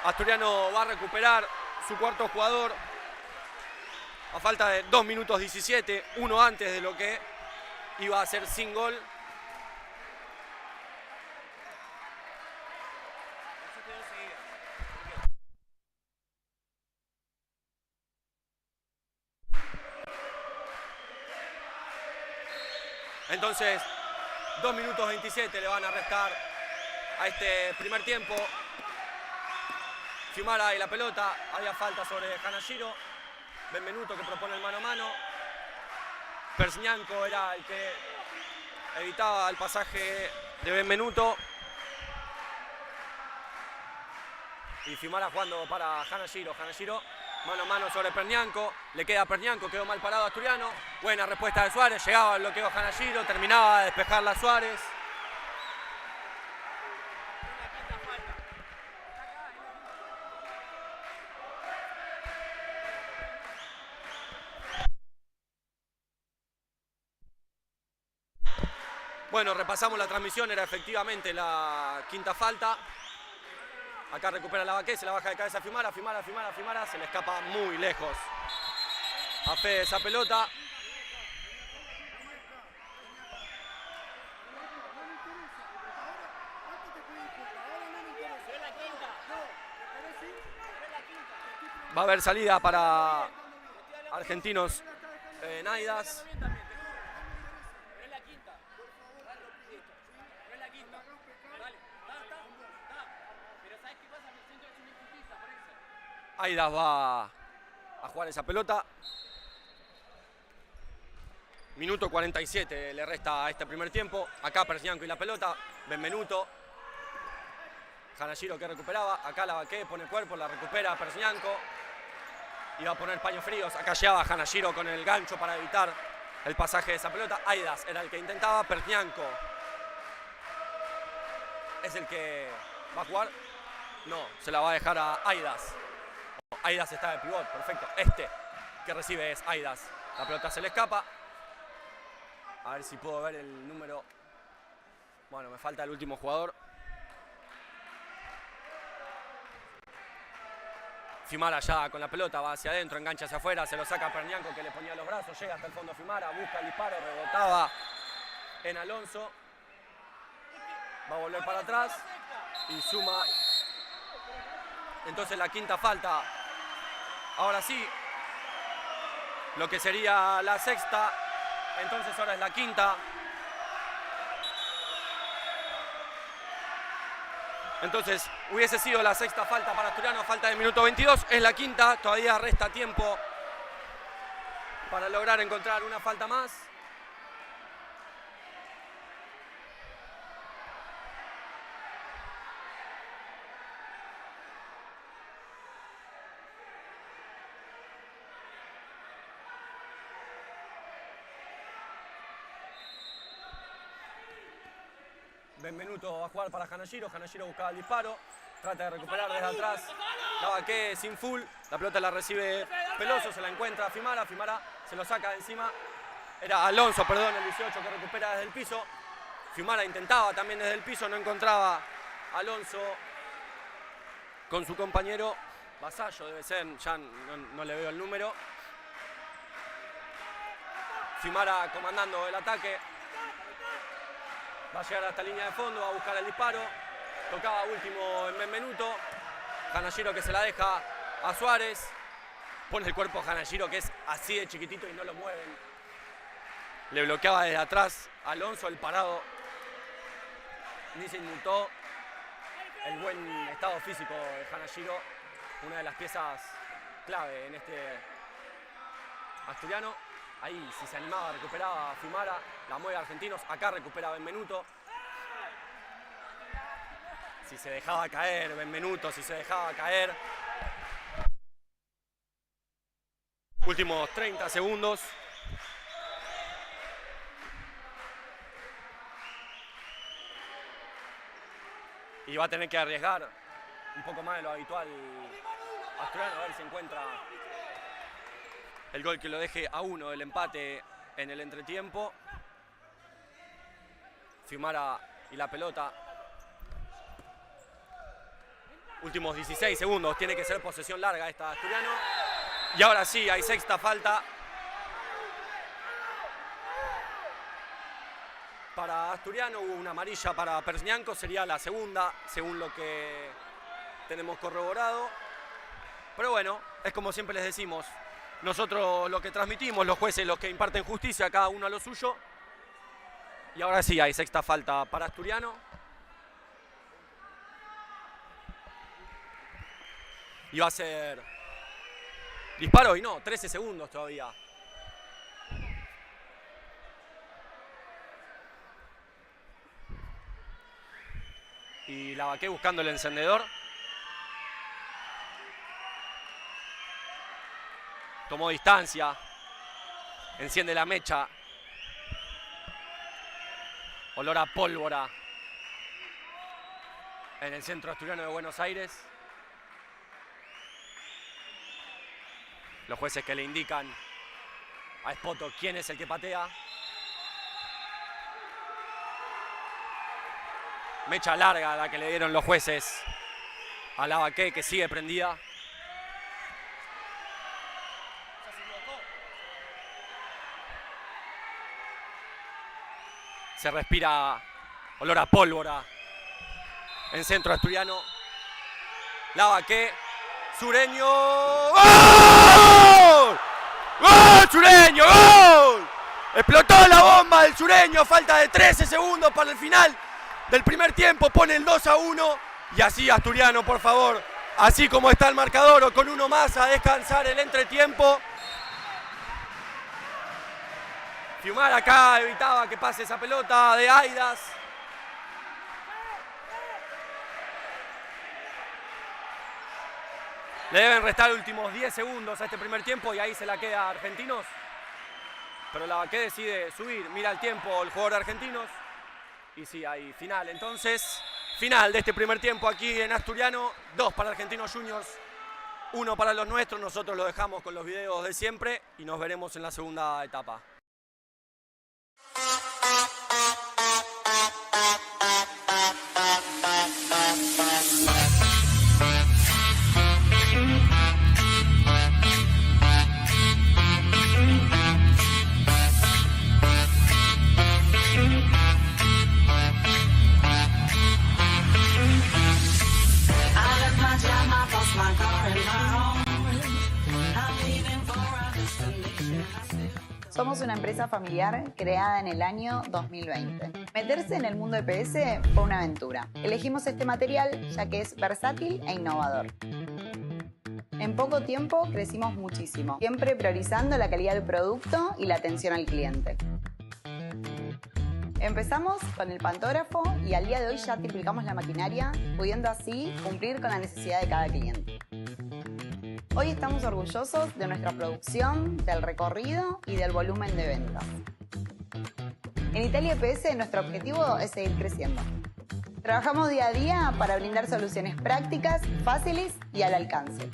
Asturiano va a recuperar su cuarto jugador a falta de 2 minutos 17, uno antes de lo que iba a ser sin gol. Entonces, 2 minutos 27 le van a restar a este primer tiempo. Fiumara y la pelota, había falta sobre Hanashiro. Benvenuto que propone el mano a mano. Persñanco era el que evitaba el pasaje de Benvenuto. Y Fiumara jugando para Hanashiro. Hanashiro mano a mano sobre Pernianco, le queda a Pernianco, quedó mal parado Asturiano. Buena respuesta de Suárez, llegaba el bloqueo Hanashiro, terminaba de despejarla Suárez. Bueno, repasamos la transmisión, era efectivamente la quinta falta. Acá recupera la Baqué, se la baja de cabeza a Fiumara, Fiumara, se le escapa muy lejos a Fede esa pelota. Va a haber salida para Argentinos en Aidas. Aidas va a jugar esa pelota. Minuto 47 le resta a este primer tiempo. Acá Persñanco y la pelota. Benvenuto. Hanashiro que recuperaba. Acá la Baqué pone cuerpo, la recupera Persñanco. Y va a poner paños fríos. Acá llegaba Hanashiro con el gancho para evitar el pasaje de esa pelota. Aidas era el que intentaba. Persñanco es el que va a jugar. No, se la va a dejar a Aidas. Aidas está de pivot, perfecto. Este que recibe es Aidas. La pelota se le escapa. A ver si puedo ver el número. Bueno, me falta el último jugador. Fiumara ya con la pelota, va hacia adentro, engancha hacia afuera, se lo saca a Pernianco que le ponía los brazos, llega hasta el fondo Fiumara, busca el disparo, rebotaba en Alonso. Va a volver para atrás y suma. Entonces la quinta falta. Ahora sí, lo que sería la sexta. Entonces ahora es la quinta. Entonces hubiese sido la sexta falta para Asturiano, falta de minuto 22. Es la quinta, todavía resta tiempo para lograr encontrar una falta más. Benvenuto va a jugar para Hanashiro. Hanashiro buscaba el disparo. Trata de recuperar desde atrás. Lavaque sin full. La pelota la recibe Peloso. Se la encuentra Fimara. Fimara se lo saca de encima. Era Alonso, perdón, el 18 que recupera desde el piso. Fimara intentaba también desde el piso. No encontraba Alonso con su compañero. Vasallo debe ser. Ya no le veo el número. Fimara comandando el ataque. Va a llegar a esta línea de fondo, va a buscar el disparo. Tocaba último en Benvenuto. Hanashiro que se la deja a Suárez. Pone el cuerpo a Hanashiro que es así de chiquitito y no lo mueven. Le bloqueaba desde atrás Alonso, el parado. Ni se inmutó. El buen estado físico de Hanashiro. Una de las piezas clave en este asturiano. Ahí, si se animaba, recuperaba Fimara, la mueve a Argentinos. Acá recupera Benvenuto. Si se dejaba caer, Benvenuto, si se dejaba caer. Últimos 30 segundos. Y va a tener que arriesgar un poco más de lo habitual asturiano, a ver si encuentra el gol que lo deje a 1 del empate en el entretiempo. Fimara y la pelota. Últimos 16 segundos. Tiene que ser posesión larga esta Asturiano. Y ahora sí, hay sexta falta para Asturiano. Hubo una amarilla para Persnianco. Sería la segunda, según lo que tenemos corroborado. Pero bueno, es como siempre les decimos. Nosotros lo que transmitimos, los jueces los que imparten justicia, cada uno a lo suyo. Y ahora sí hay sexta falta para Asturiano. Y va a ser disparo y no, 13 segundos todavía. Y Lavaque buscando el encendedor. Tomó distancia, enciende la mecha. Olor a pólvora en el centro asturiano de Buenos Aires. Los jueces que le indican a Espoto quién es el que patea. Mecha larga la que le dieron los jueces a Lavaque, que sigue prendida. Se respira olor a pólvora en centro asturiano. Lavaque, Sureño. ¡Gol! ¡Gol, Sureño! ¡Gol! Explotó la bomba del Sureño. Falta de 13 segundos para el final del primer tiempo. Pone el 2-1. Y así Asturiano, por favor. Así como está el marcador o con uno más a descansar el entretiempo. Fimara acá evitaba que pase esa pelota de Aidas. Le deben restar últimos 10 segundos a este primer tiempo y ahí se la queda a Argentinos. Pero Lavaque decide subir, mira el tiempo el jugador de Argentinos. Y sí, hay final. Entonces, final de este primer tiempo aquí en Asturiano. 2 para Argentinos Juniors, 1 para los nuestros. Nosotros lo dejamos con los videos de siempre y nos veremos en la segunda etapa. Somos una empresa familiar creada en el año 2020. Meterse en el mundo EPS fue una aventura. Elegimos este material ya que es versátil e innovador. En poco tiempo crecimos muchísimo, siempre priorizando la calidad del producto y la atención al cliente. Empezamos con el pantógrafo y al día de hoy ya triplicamos la maquinaria, pudiendo así cumplir con la necesidad de cada cliente. Hoy estamos orgullosos de nuestra producción, del recorrido y del volumen de ventas. En Italia EPS nuestro objetivo es seguir creciendo. Trabajamos día a día para brindar soluciones prácticas, fáciles y al alcance.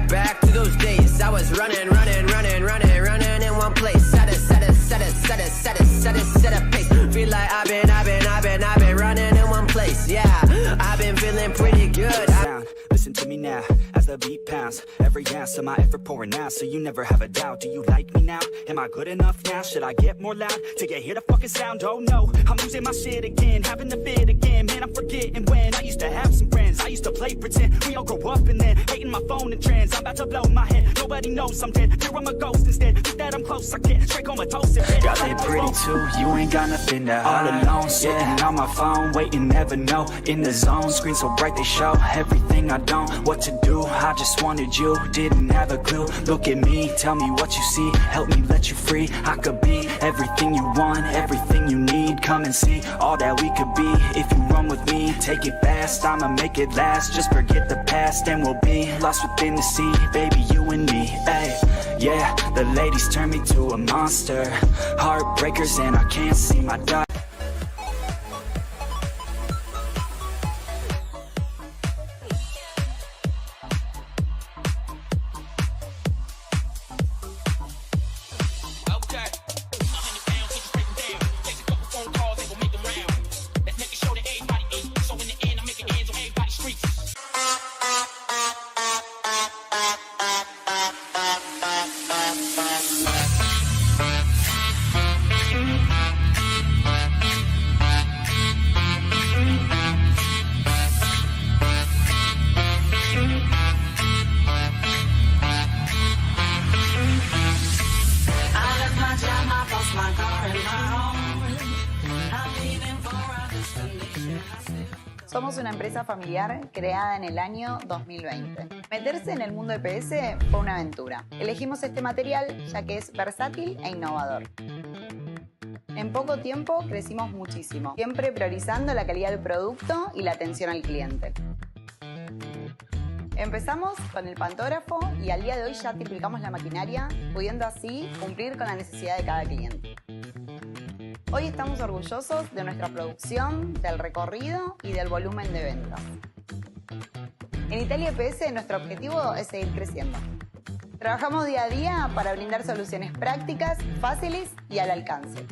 Back to those days. I was running in one place. Set a pace. Feel like I've been running in one place. Yeah, I've been feeling pretty good. Listen to me now, as the beat pounds. Every ounce of my effort pouring out, so you never have a doubt. Do you like me now? Am I good enough now? Should I get more loud till you hear the fucking sound? Oh no, I'm losing my shit again, having the fit again. Man, I'm forgetting when I used to have some friends. I used to play pretend, we all grow up and then hating my phone and trends. I'm about to blow my head, nobody knows I'm dead. Here I'm a ghost instead, just that I'm close, I get straight comatose in bed. Got it pretty too, you ain't got nothing to hide. All alone, sitting on my phone, waiting, never know. In the zone, screen so bright they show everything I don't. What to do, I just wanted you, didn't have a clue. Look at me, tell me what you see, help me let you free. I could be everything you want, everything you need. Come and see all that we could be. If you run with me, take it fast, I'ma make it last. Just forget the past and we'll be lost within the sea. Baby, you and me, ay. Yeah, the ladies turn me to a monster. Heartbreakers and I can't see my daughter. Somos una empresa familiar creada en el año 2020. Meterse en el mundo EPS fue una aventura. Elegimos este material ya que es versátil e innovador. En poco tiempo crecimos muchísimo, siempre priorizando la calidad del producto y la atención al cliente. Empezamos con el pantógrafo y al día de hoy ya triplicamos la maquinaria, pudiendo así cumplir con la necesidad de cada cliente. Hoy estamos orgullosos de nuestra producción, del recorrido y del volumen de ventas. En Italia EPS nuestro objetivo es seguir creciendo. Trabajamos día a día para brindar soluciones prácticas, fáciles y al alcance.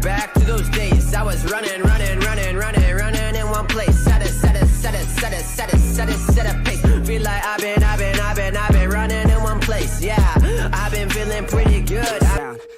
Back to those days. I was running in one place. Set a pace. Feel like I've been running in one place. Yeah, I've been feeling pretty good.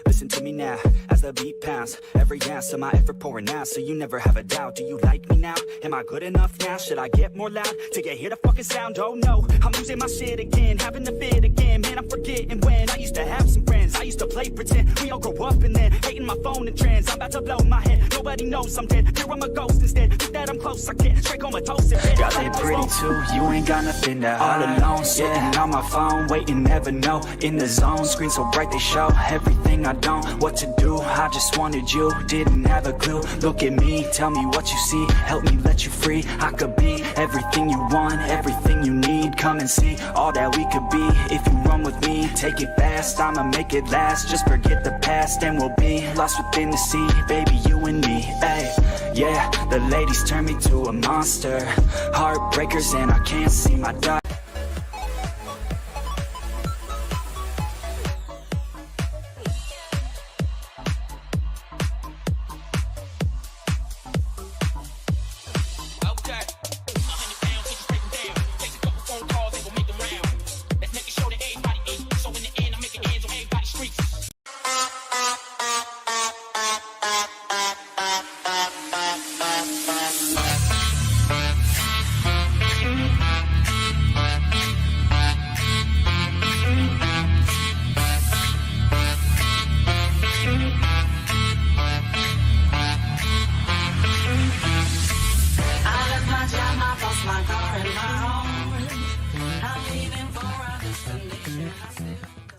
Listen to me now, as the beat pounds. Every ounce of my effort pouring out, so you never have a doubt. Do you like me now? Am I good enough now? Should I get more loud to get hear the fucking sound? Oh no, I'm losing my shit again, having to fit again. Man, I'm forgetting when I used to have some friends. I used to play pretend. We all grow up and then hating my phone and trends. I'm about to blow my head. Nobody knows I'm dead. Here I'm a ghost instead. Think that I'm close, I get straight comatose. Got it pretty too. You ain't got nothing to hide. All alone, sitting on my phone, waiting, never know. In the zone, screen so bright they show everything I don't. What to do? I just wanted you. Didn't have a clue. Look at me, tell me what you see. Help me let you free. I could be everything you want, everything you need. Come and see all that we could be. If you run with me, take it fast. I'ma make it last. Just forget the past and we'll be lost within the sea. Baby, you and me, ay. Yeah, the ladies turn me to a monster. Heartbreakers and I can't see my daughter.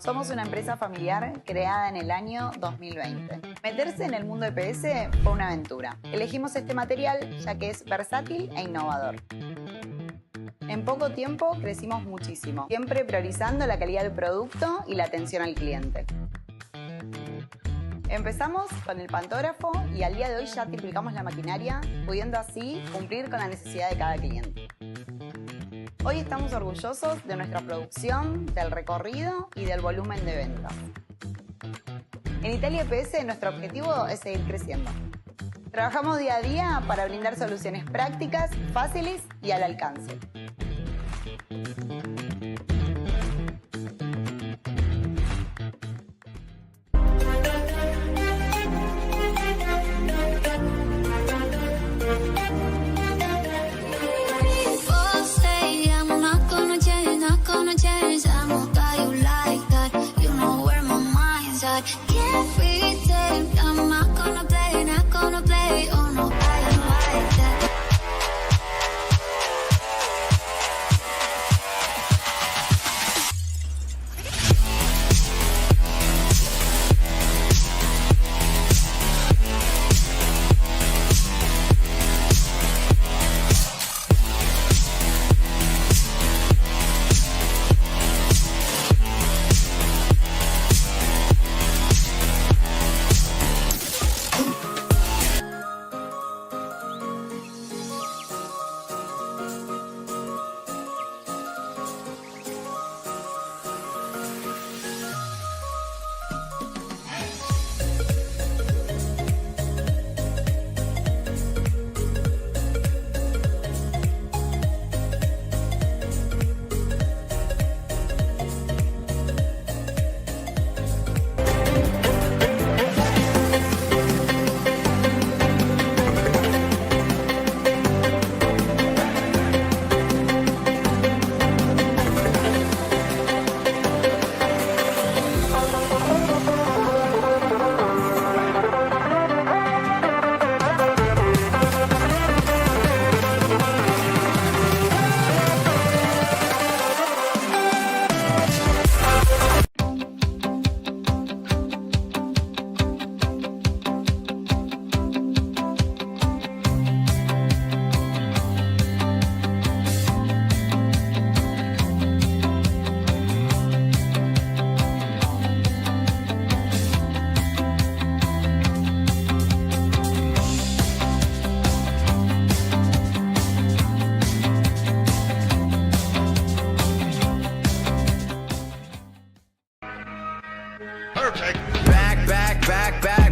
Somos una empresa familiar creada en el año 2020. Meterse en el mundo EPS fue una aventura. Elegimos este material ya que es versátil e innovador. En poco tiempo crecimos muchísimo, siempre priorizando la calidad del producto y la atención al cliente. Empezamos con el pantógrafo y al día de hoy ya triplicamos la maquinaria, pudiendo así cumplir con la necesidad de cada cliente. Hoy estamos orgullosos de nuestra producción, del recorrido y del volumen de ventas. En Italia EPS nuestro objetivo es seguir creciendo. Trabajamos día a día para brindar soluciones prácticas, fáciles y al alcance.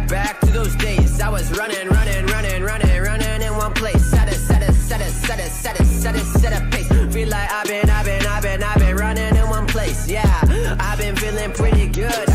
Back to those days. I was running in one place. Set a pace. Feel like I've been running in one place. Yeah, I've been feeling pretty good.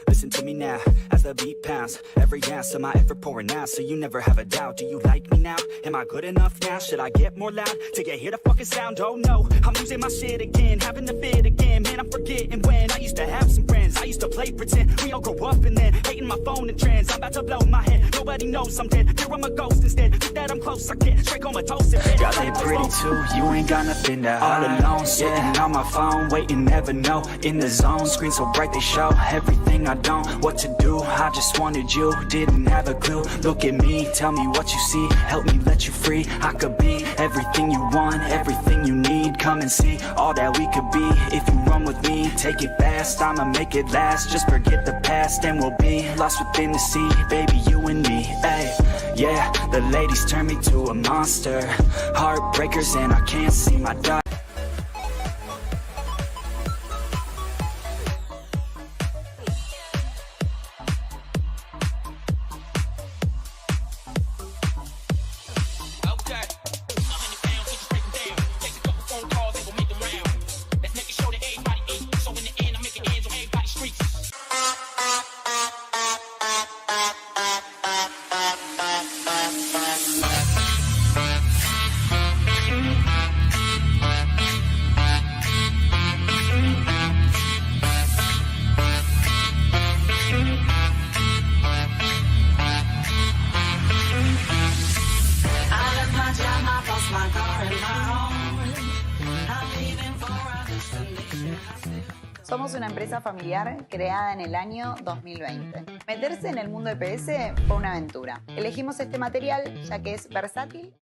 Listen to me now, as the beat pounds. Every ounce of my effort pouring out, so you never have a doubt. Do you like me now? Am I good enough now? Should I get more loud to get hear the fucking sound? Oh no, I'm losing my shit again, having to fit again. Man, I'm forgetting when I used to have some friends. I used to play pretend, we all grow up and then hating my phone and trends. I'm about to blow my head, nobody knows I'm dead. Here I'm a ghost instead, think that I'm close, I get straight comatose in bed. Y'all live pretty too, you ain't got nothing to hide. All alone, sitting on my phone, waiting, never know. In the zone, screen so bright they show everything I don't. What to do, I just wanted you, didn't have a clue. Look at me, tell me what you see, help me let you free. I could be everything you want, everything you need. Come and see all that we could be. If you run with me, take it fast, I'ma make it last. Just forget the past and we'll be lost within the sea. Baby, you and me, ay. Yeah, the ladies turn me to a monster. Heartbreakers and I can't see my daughter. Somos una empresa familiar creada en el año 2020. Meterse en el mundo EPS fue una aventura. Elegimos este material ya que es versátil.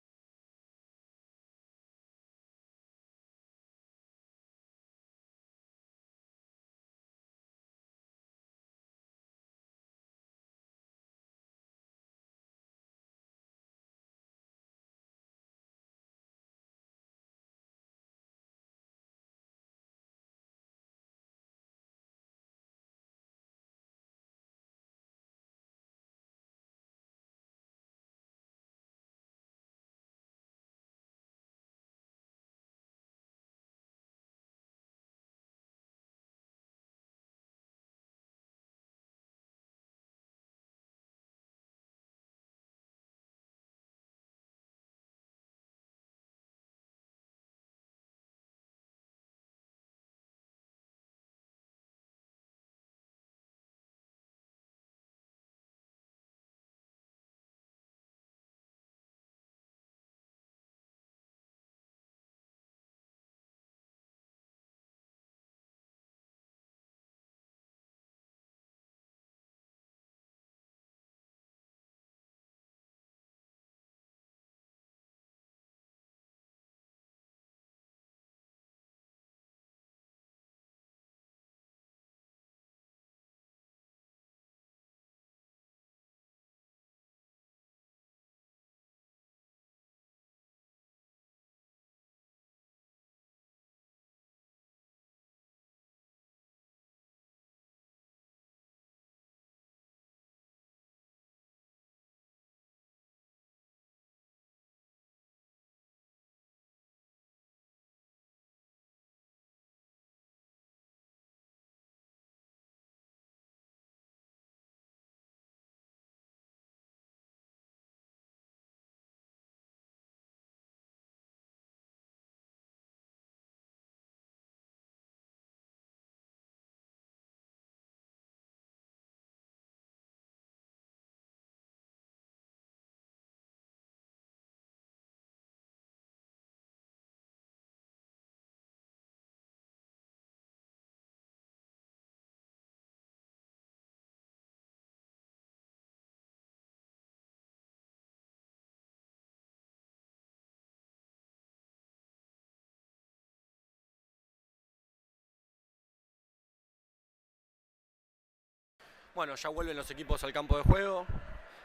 Bueno, ya vuelven los equipos al campo de juego.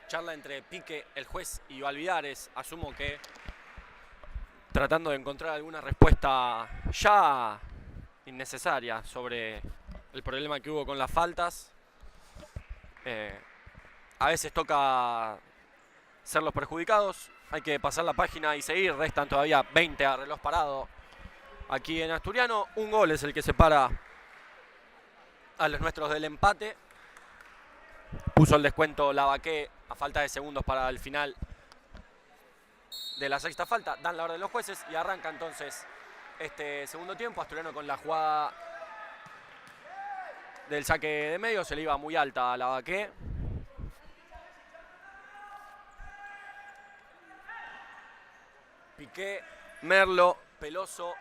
Charla entre Pique, el juez, y Valvidares. Asumo que tratando de encontrar alguna respuesta ya innecesaria sobre el problema que hubo con las faltas. A veces toca ser los perjudicados. Hay que pasar la página y seguir. Restan todavía 20 a reloj parado aquí en Asturiano. Un gol es el que separa a los nuestros del empate. Puso el descuento Lavaqué a falta de segundos para el final de la sexta falta. Dan la orden de los jueces y arranca entonces este segundo tiempo. Asturiano con la jugada del saque de medio. Se le iba muy alta a Lavaqué. Piqué, Merlo, Peloso.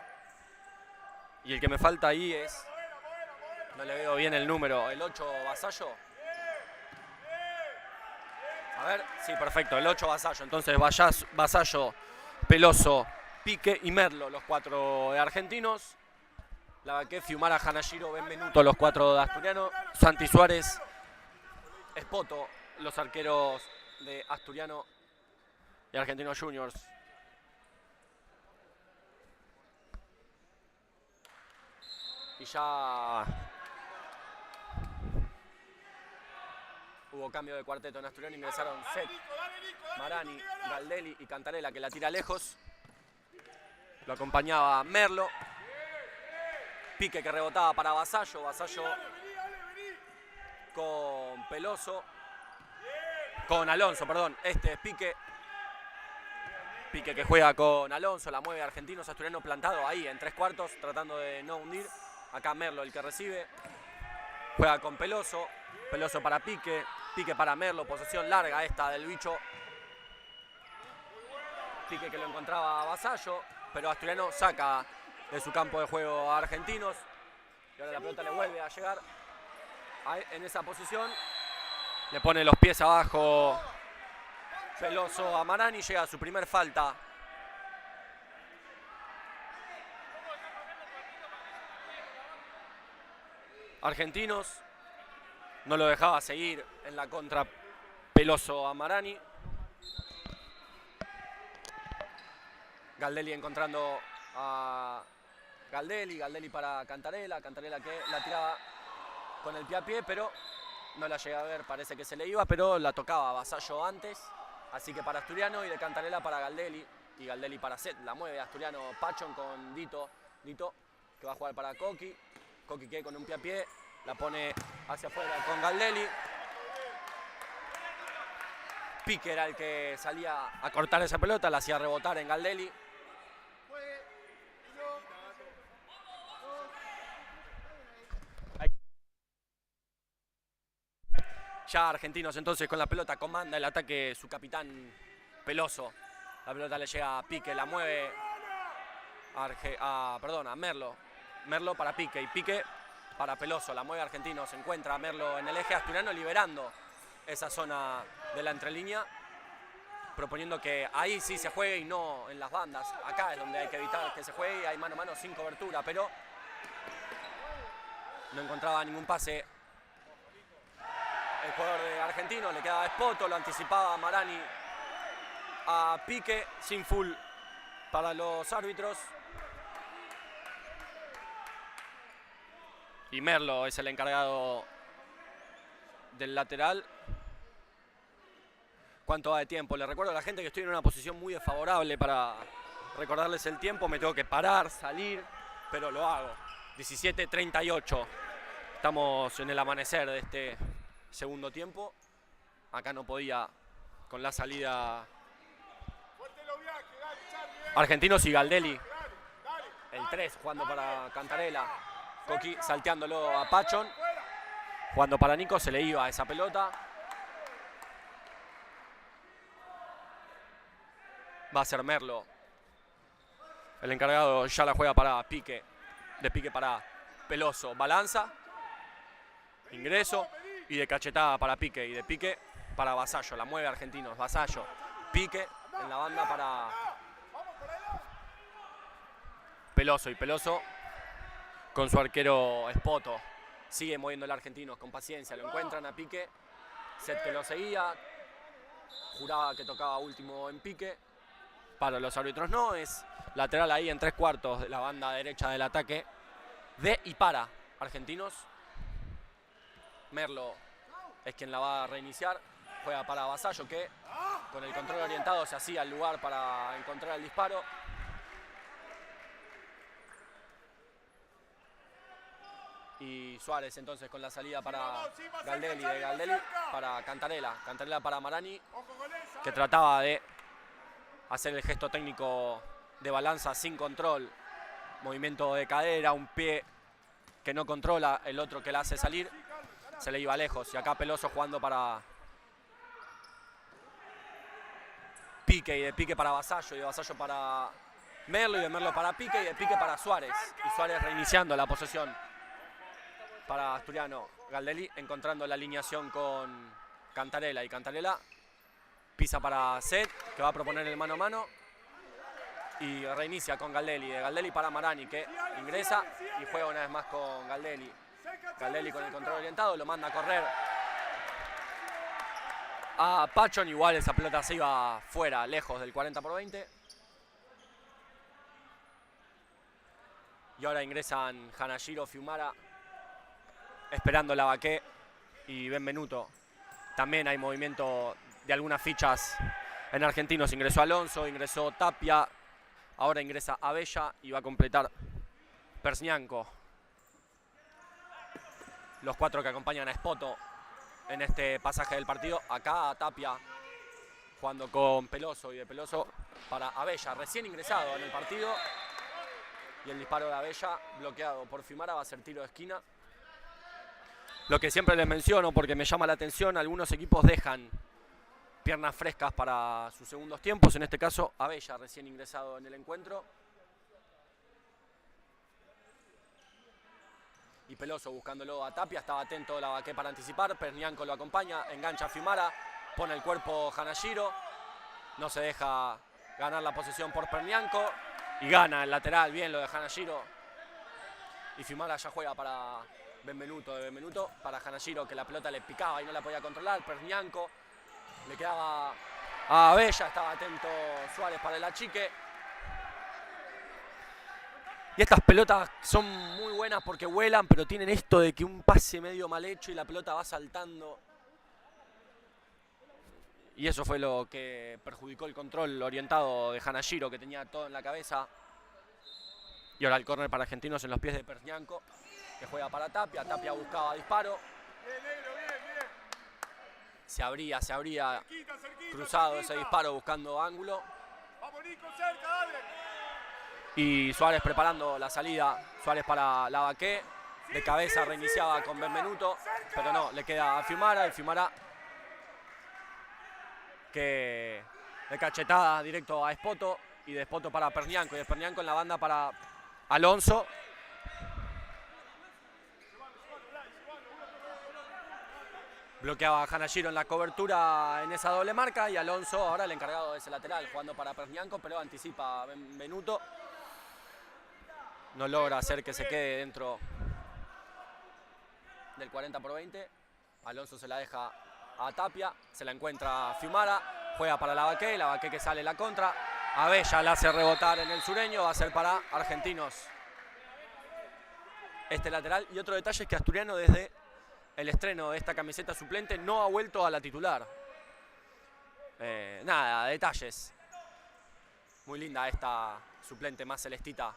Y el que me falta ahí es... No le veo bien el número. El 8, Vasallo. A ver, sí, perfecto, el 8 Vasallo. Entonces Vasallo, Peloso, Pique y Merlo, los 4 de Argentinos. Lavaqué, Fiumara, Hanashiro, Benvenuto, los 4 de Asturiano. Santi Suárez, Espoto, los arqueros de Asturiano y Argentinos Juniors. Y ya hubo cambio de cuarteto en Asturiano, ingresaron Set, Marani, Galdelli y Cantarella, que la tira lejos. Lo acompañaba Merlo. Pique que rebotaba para Vasallo. Vasallo con Peloso. Con Alonso, perdón. Este es Pique. Pique que juega con Alonso, la mueve Argentinos. Asturiano plantado ahí en 3/4, tratando de no hundir. Acá Merlo el que recibe. Juega con Peloso. Peloso para Pique. Pique para Merlo. Posesión larga esta del bicho. Pique que lo encontraba a Vasallo. Pero Asturiano saca de su campo de juego a Argentinos. Y ahora la pelota le vuelve a llegar en esa posición. Le pone los pies abajo Peloso a Marani. Llega a su primer falta. Argentinos. No lo dejaba seguir en la contra Peloso a Marani. Galdelli encontrando a Galdelli para Cantarella que la tiraba con el pie a pie, pero no la llegué a ver, parece que se le iba, pero la tocaba Vasallo antes, así que para Asturiano y de Cantarella para Galdelli, y Galdelli para Set, la mueve Asturiano Pachon con Dito que va a jugar para Coqui que con un pie a pie, la pone hacia afuera con Galdelli. Pique era el que salía a cortar esa pelota, la hacía rebotar en Galdelli. Ya Argentinos entonces con la pelota comanda el ataque su capitán Peloso. La pelota le llega a Pique, la mueve a Merlo. Merlo para Pique y Pique para Peloso. La mueve Argentinos, se encuentra a Merlo en el eje, Asturiano liberando esa zona de la entrelínea, proponiendo que ahí sí se juegue y no en las bandas. Acá es donde hay que evitar que se juegue, hay mano a mano sin cobertura, pero no encontraba ningún pase. El jugador de Argentino le quedaba Espoto, lo anticipaba Marani a Pique, sin full para los árbitros. Y Merlo es el encargado del lateral. ¿Cuánto va de tiempo? Le recuerdo a la gente que estoy en una posición muy desfavorable para recordarles el tiempo. Me tengo que parar, salir, pero lo hago. 17:38. Estamos en el amanecer de este segundo tiempo. Acá no podía con la salida Argentinos y Galdelli. El 3 jugando para Cantarella. Coqui salteándolo a Pachon. Jugando para Nico, se le iba esa pelota. Va a ser Merlo. El encargado ya la juega para Pique. De Pique para Peloso. Balanza. Ingreso. Y de cachetada para Pique. Y de Pique para Vasallo. La mueve Argentinos. Vasallo. Pique en la banda para Peloso. Y Peloso con su arquero Espoto. Sigue moviendo el Argentinos con paciencia. Lo encuentran a Pique. Set que lo seguía. Juraba que tocaba último en Pique. Para los árbitros no. Es lateral ahí en 3/4 de la banda derecha del ataque. De y para Argentinos. Merlo es quien la va a reiniciar. Juega para Vasallo que con el control orientado se hacía el lugar para encontrar el disparo. Y Suárez entonces con la salida para Galdelli, de Galdelli para Cantarella. Cantarella para Marani, que trataba de hacer el gesto técnico de balanza sin control. Movimiento de cadera, un pie que no controla, el otro que la hace salir. Se le iba lejos. Y acá Peloso jugando para Pique, y de Pique para Vasallo, y de Vasallo para Merlo, y de Merlo para Pique, y de Pique para Suárez. Y Suárez reiniciando la posesión para Asturiano. Galdelli encontrando la alineación con Cantarella, y Cantarella pisa para Set, que va a proponer el mano a mano. Y reinicia con Galdelli, de Galdelli para Marani, que ingresa y juega una vez más con Galdelli. Galdelli con el control orientado, lo manda a correr a Pachon. Igual esa pelota se iba fuera, lejos del 40/20. Y ahora ingresan Hanashiro, Fiumara, esperando la Baqué y Benvenuto. También hay movimiento de algunas fichas en Argentinos. Ingresó Alonso, ingresó Tapia, ahora ingresa Abella y va a completar Persnianco. Los 4 que acompañan a Espoto en este pasaje del partido. Acá Tapia jugando con Peloso, y de Peloso para Abella, recién ingresado en el partido. Y el disparo de Abella bloqueado por Fiumara, va a ser tiro de esquina. Lo que siempre les menciono porque me llama la atención, algunos equipos dejan piernas frescas para sus segundos tiempos. En este caso Abella, recién ingresado en el encuentro. y Peloso buscándolo a Tapia. Estaba atento Lavaqué para anticipar. Pernianco lo acompaña, engancha a Fiumara, pone el cuerpo Hanashiro. No se deja ganar la posesión por Pernianco y gana el lateral. Bien lo de Hanashiro. Y Fiumara ya juega para Benvenuto. De Benvenuto para Hanashiro, que la pelota le picaba y no la podía controlar. Pernianco le quedaba a Abella. Estaba atento Suárez para el achique. Y estas pelotas son muy buenas porque vuelan, pero tienen esto de que un pase medio mal hecho y la pelota va saltando. Y eso fue lo que perjudicó el control orientado de Hanashiro, que tenía todo en la cabeza. Y ahora el córner para Argentinos en los pies de Pernianco, que juega para Tapia. Tapia buscaba disparo. Se habría cruzado ese disparo buscando ángulo. Y Suárez preparando la salida. Suárez para Lavaqué. De cabeza reiniciaba con Benvenuto, pero no, le queda a Fiumara. Y Fiumara que de cachetada directo a Espoto. Y de Espoto para Pernianco. Y de Pernianco en la banda para Alonso. Bloqueaba a Hanashiro en la cobertura en esa doble marca. Y Alonso ahora el encargado de ese lateral, jugando para Pernianco, pero anticipa a Benvenuto. No logra hacer que se quede dentro del 40/20. Alonso se la deja a Tapia, se la encuentra Fiumara, juega para Lavaqué, Lavaqué que sale la contra. Abella la hace rebotar en el sureño, va a ser para Argentinos este lateral. Y otro detalle es que Asturiano desde el estreno de esta camiseta suplente no ha vuelto a la titular. Nada, detalles. Muy linda esta suplente más celestita.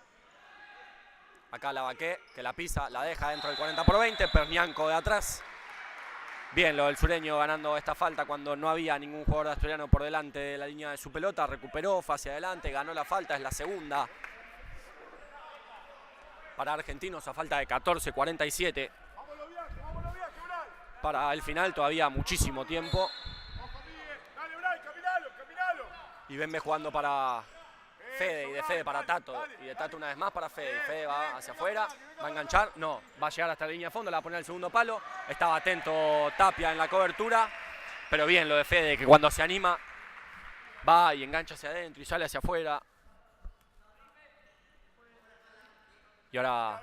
Acá Lavaqué, que la pisa, la deja dentro del 40/20. Pernianco de atrás. Bien lo del sureño ganando esta falta cuando no había ningún jugador de Asturiano por delante de la línea de su pelota. Recuperó, fue hacia adelante, ganó la falta, es la segunda para Argentinos a falta de 14:47. Para el final todavía muchísimo tiempo. Y Benve jugando para Fede y de Fede para Tato. Y de Tato una vez más para Fede. Fede va hacia afuera, va a enganchar. No, va a llegar hasta la línea de fondo, la va a poner al segundo palo. Estaba atento Tapia en la cobertura. Pero bien lo de Fede, que cuando se anima va y engancha hacia adentro y sale hacia afuera. Y ahora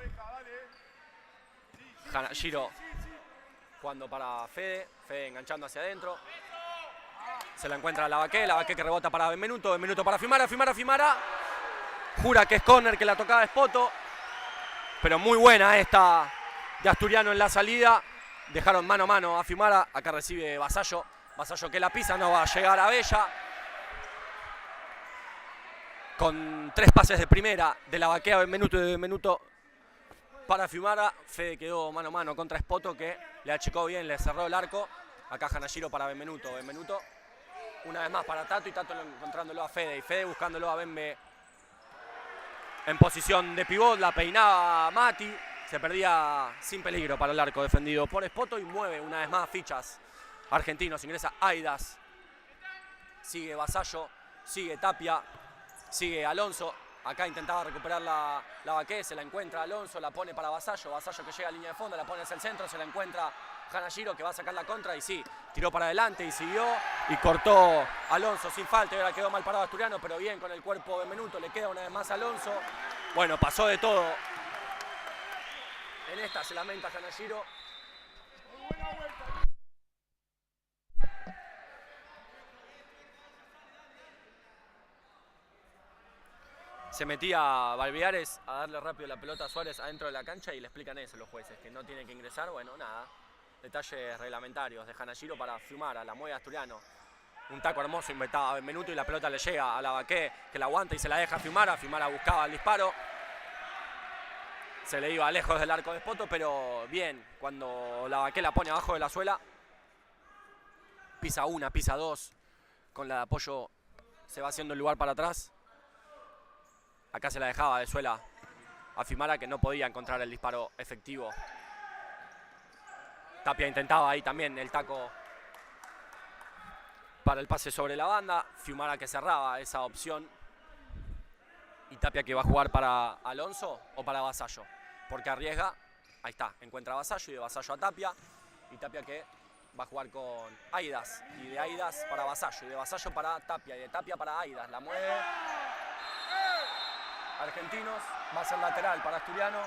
Hanashiro jugando para Fede. Fede enganchando hacia adentro. Se la encuentra Lavaqué. Lavaqué que rebota para Benvenuto. Benvenuto para Fiumara. Fiumara. Jura que es córner, que la tocaba Espoto. Pero muy buena esta de Asturiano en la salida. Dejaron mano a mano a Fiumara. Acá recibe Vasallo. Vasallo que la pisa. No va a llegar a Bella. Con 3 pases de primera de Lavaqué a Benvenuto y de Benvenuto para Fiumara. Fede quedó mano a mano contra Espoto, que le achicó bien, le cerró el arco. Acá Hanashiro para Benvenuto. Benvenuto una vez más para Tato y Tato encontrándolo a Fede. Y Fede buscándolo a Benve en posición de pivot. La peinaba Mati. Se perdía sin peligro para el arco defendido por Espoto. Y mueve una vez más fichas Argentinos. Ingresa Aidas. Sigue Vasallo. Sigue Tapia. Sigue Alonso. Acá intentaba recuperar la Lavaqué. Se la encuentra Alonso. La pone para Vasallo. Vasallo que llega a línea de fondo. La pone hacia el centro. Se la encuentra Hanashiro, que va a sacar la contra. Y sí, tiró para adelante y siguió. Y cortó Alonso sin falta. Y ahora quedó mal parado Asturiano. Pero bien con el cuerpo de Benvenuto. Le queda una vez más Alonso. Bueno, pasó de todo. En esta se lamenta Hanashiro. Se metía Balbiares a darle rápido la pelota a Suárez adentro de la cancha y le explican eso los jueces, que no tiene que ingresar. Bueno, nada. Detalles reglamentarios de Hanashiro para Fiumara, la mueve Asturiano. Un taco hermoso inventaba a Benvenuto y la pelota le llega a Lavaqué, que la aguanta y se la deja a Fiumara. Fiumara buscaba el disparo. Se le iba lejos del arco de Espoto, pero bien, cuando Lavaqué la pone abajo de la suela. Pisa una, pisa dos. Con la de apoyo se va haciendo el lugar para atrás. Acá se la dejaba de suela a Fiumara, que no podía encontrar el disparo efectivo. Tapia intentaba ahí también el taco para el pase sobre la banda. Fiumara que cerraba esa opción. Y Tapia que va a jugar para Alonso o para Vasallo. Porque arriesga Ahí está, encuentra a Vasallo y de Vasallo a Tapia. Y Tapia que va a jugar con Aidas. Y de Aidas para Vasallo. Y de Vasallo para Tapia. Y de Tapia para Aidas. La mueve. Argentinos. Va a ser lateral para Asturiano.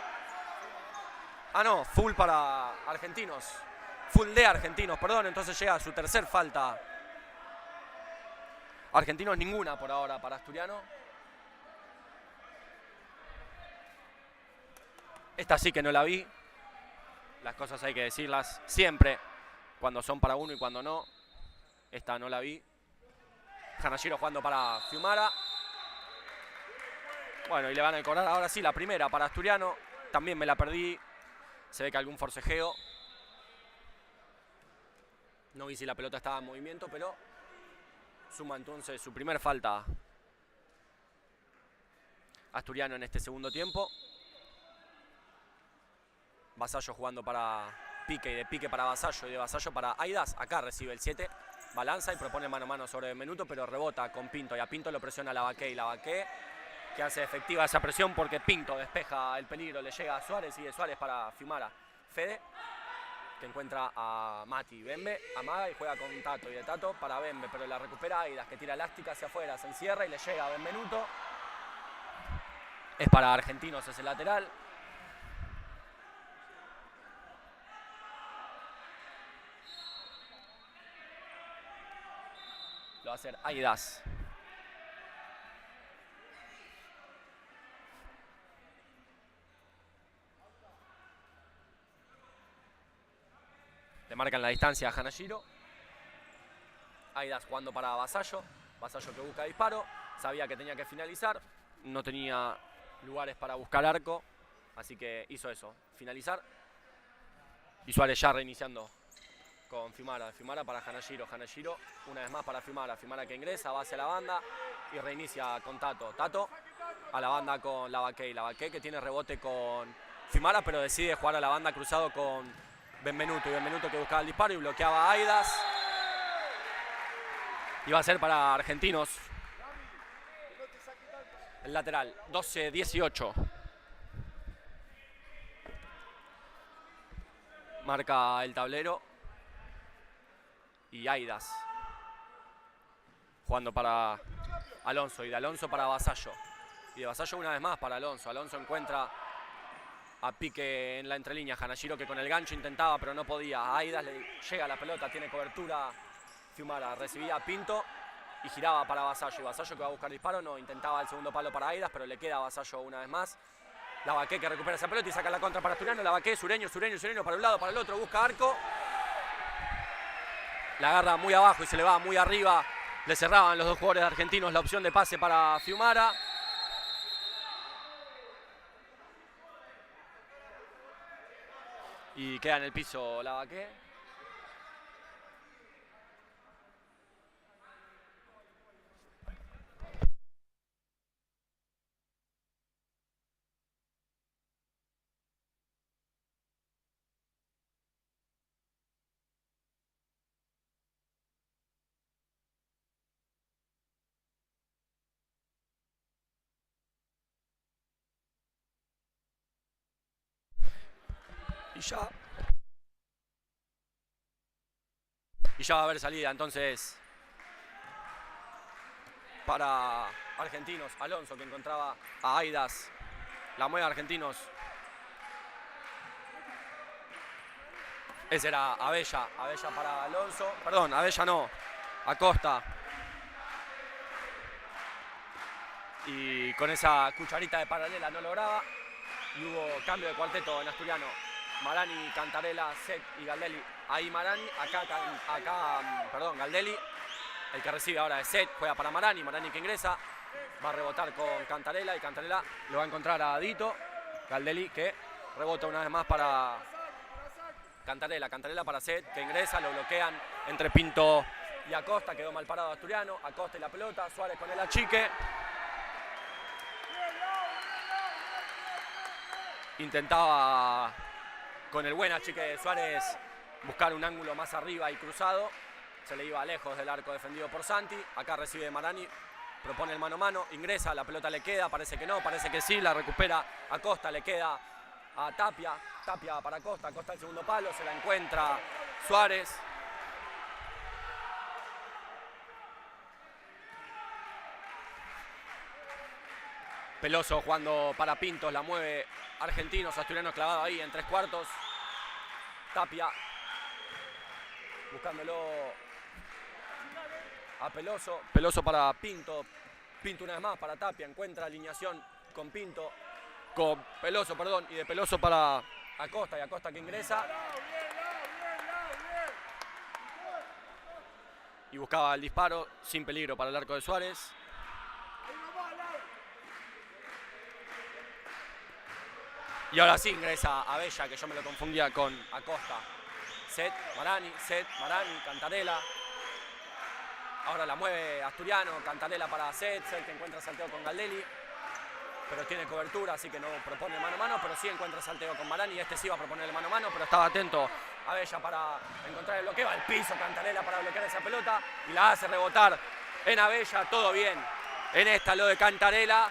Ah, no, full para Argentinos. Full de Argentinos, perdón. Entonces llega a su tercer falta. Argentinos ninguna por ahora para Asturiano. Esta sí que no la vi. Las cosas hay que decirlas siempre. Cuando son para uno y cuando no. Esta no la vi. Hanashiro jugando para Fiumara. Bueno, y le van a cobrar ahora sí la primera para Asturiano. También me la perdí. Se ve que algún forcejeo. No vi si la pelota estaba en movimiento, pero suma entonces su primer falta Asturiano en este segundo tiempo. Vasallo jugando para Pique y de Pique para Vasallo y de Vasallo para Aidas. Acá recibe el 7, balanza y propone mano a mano sobre Benvenuto, pero rebota con Pinto y a Pinto lo presiona Lavaqué y Lavaqué que hace efectiva esa presión porque Pinto despeja el peligro, le llega a Suárez y de Suárez para Fiumara. Fede que encuentra a Mati, Bembe, amaga y juega con Tato y de Tato para Bembe, pero la recupera Aidas que tira elástica hacia afuera, se encierra y le llega a Benvenuto. Es para Argentinos ese lateral. Lo va a hacer Aidas. Le marcan la distancia a Hanashiro. Aidas jugando para Vasallo. Vasallo que busca disparo. Sabía que tenía que finalizar. No tenía lugares para buscar arco. Así que hizo eso. Finalizar. Y Suárez ya reiniciando con Fiumara. Fiumara para Hanashiro. Hanashiro una vez más para Fiumara. Fiumara que ingresa, va hacia la banda. Y reinicia con Tato. Tato a la banda con Lavaqué. Y Lavaqué que tiene rebote con Fiumara. Pero decide jugar a la banda cruzado con Benvenuto, y Benvenuto que buscaba el disparo y bloqueaba a Aidas. Y va a ser para Argentinos. El lateral, 12-18. Marca el tablero. Y Aidas. Jugando para Alonso. Y de Alonso para Vasallo. Y de Vasallo una vez más para Alonso. Alonso encuentra a Pique en la entrelínea. Hanashiro que con el gancho intentaba pero no podía. A Aidas le llega la pelota, tiene cobertura Fiumara. Recibía a Pinto y giraba para Vasallo. Y Vasallo que va a buscar disparo, no, intentaba el segundo palo para Aidas, pero le queda a Vasallo una vez más. Lavaqué que recupera esa pelota y saca la contra para Asturiano. Lavaqué, Sureño para un lado, para el otro, busca arco. La agarra muy abajo y se le va muy arriba. Le cerraban los dos jugadores argentinos la opción de pase para Fiumara. Y queda en el piso Lavaqué. Y ya va a haber salida entonces para Argentinos. Alonso que encontraba a Aidas. La mueve Argentinos. Ese era Abella. Abella para Alonso. Perdón, Abella no. Acosta. Y con esa cucharita de paralela no lograba. Y hubo cambio de cuarteto en Asturiano. Marani, Cantarella, Set y Galdelli. Ahí Marani, perdón, Galdelli. El que recibe ahora es Set, juega para Marani. Marani que ingresa, va a rebotar con Cantarella y Cantarella lo va a encontrar a Dito. Galdelli que rebota una vez más para Cantarella. Cantarella para Set que ingresa, lo bloquean entre Pinto y Acosta. Quedó mal parado Asturiano. Acosta y la pelota, Suárez con el achique. Intentaba con el buen achique de Suárez buscar un ángulo más arriba y cruzado. Se le iba lejos del arco defendido por Santi. Acá recibe Marani, propone el mano a mano, ingresa, la pelota le queda, parece que no, parece que sí, la recupera Acosta, le queda a Tapia. Tapia para Costa. Costa el segundo palo. Se la encuentra Suárez. Peloso jugando para Pintos. La mueve Argentinos. Asturiano clavado ahí en 3/4. Tapia. Buscándolo a Peloso. Peloso para Pinto. Pinto una vez más para Tapia. Encuentra alineación con Pinto. Con Peloso, perdón. Y de Peloso para Acosta. Y Acosta que ingresa. Y buscaba el disparo sin peligro para el arco de Suárez. Y ahora sí ingresa Abella, que yo me lo confundía con Acosta. Set, Marani, Cantarella. Ahora la mueve Asturiano, Cantarella para Set que encuentra salteo con Galdelli. Pero tiene cobertura, así que no propone mano a mano, pero sí encuentra salteo con Marani. Este sí va a proponerle mano a mano, pero estaba atento Abella para encontrar el bloqueo. Al piso Cantarella para bloquear esa pelota y la hace rebotar en Abella. Todo bien. En esta lo de Cantarella,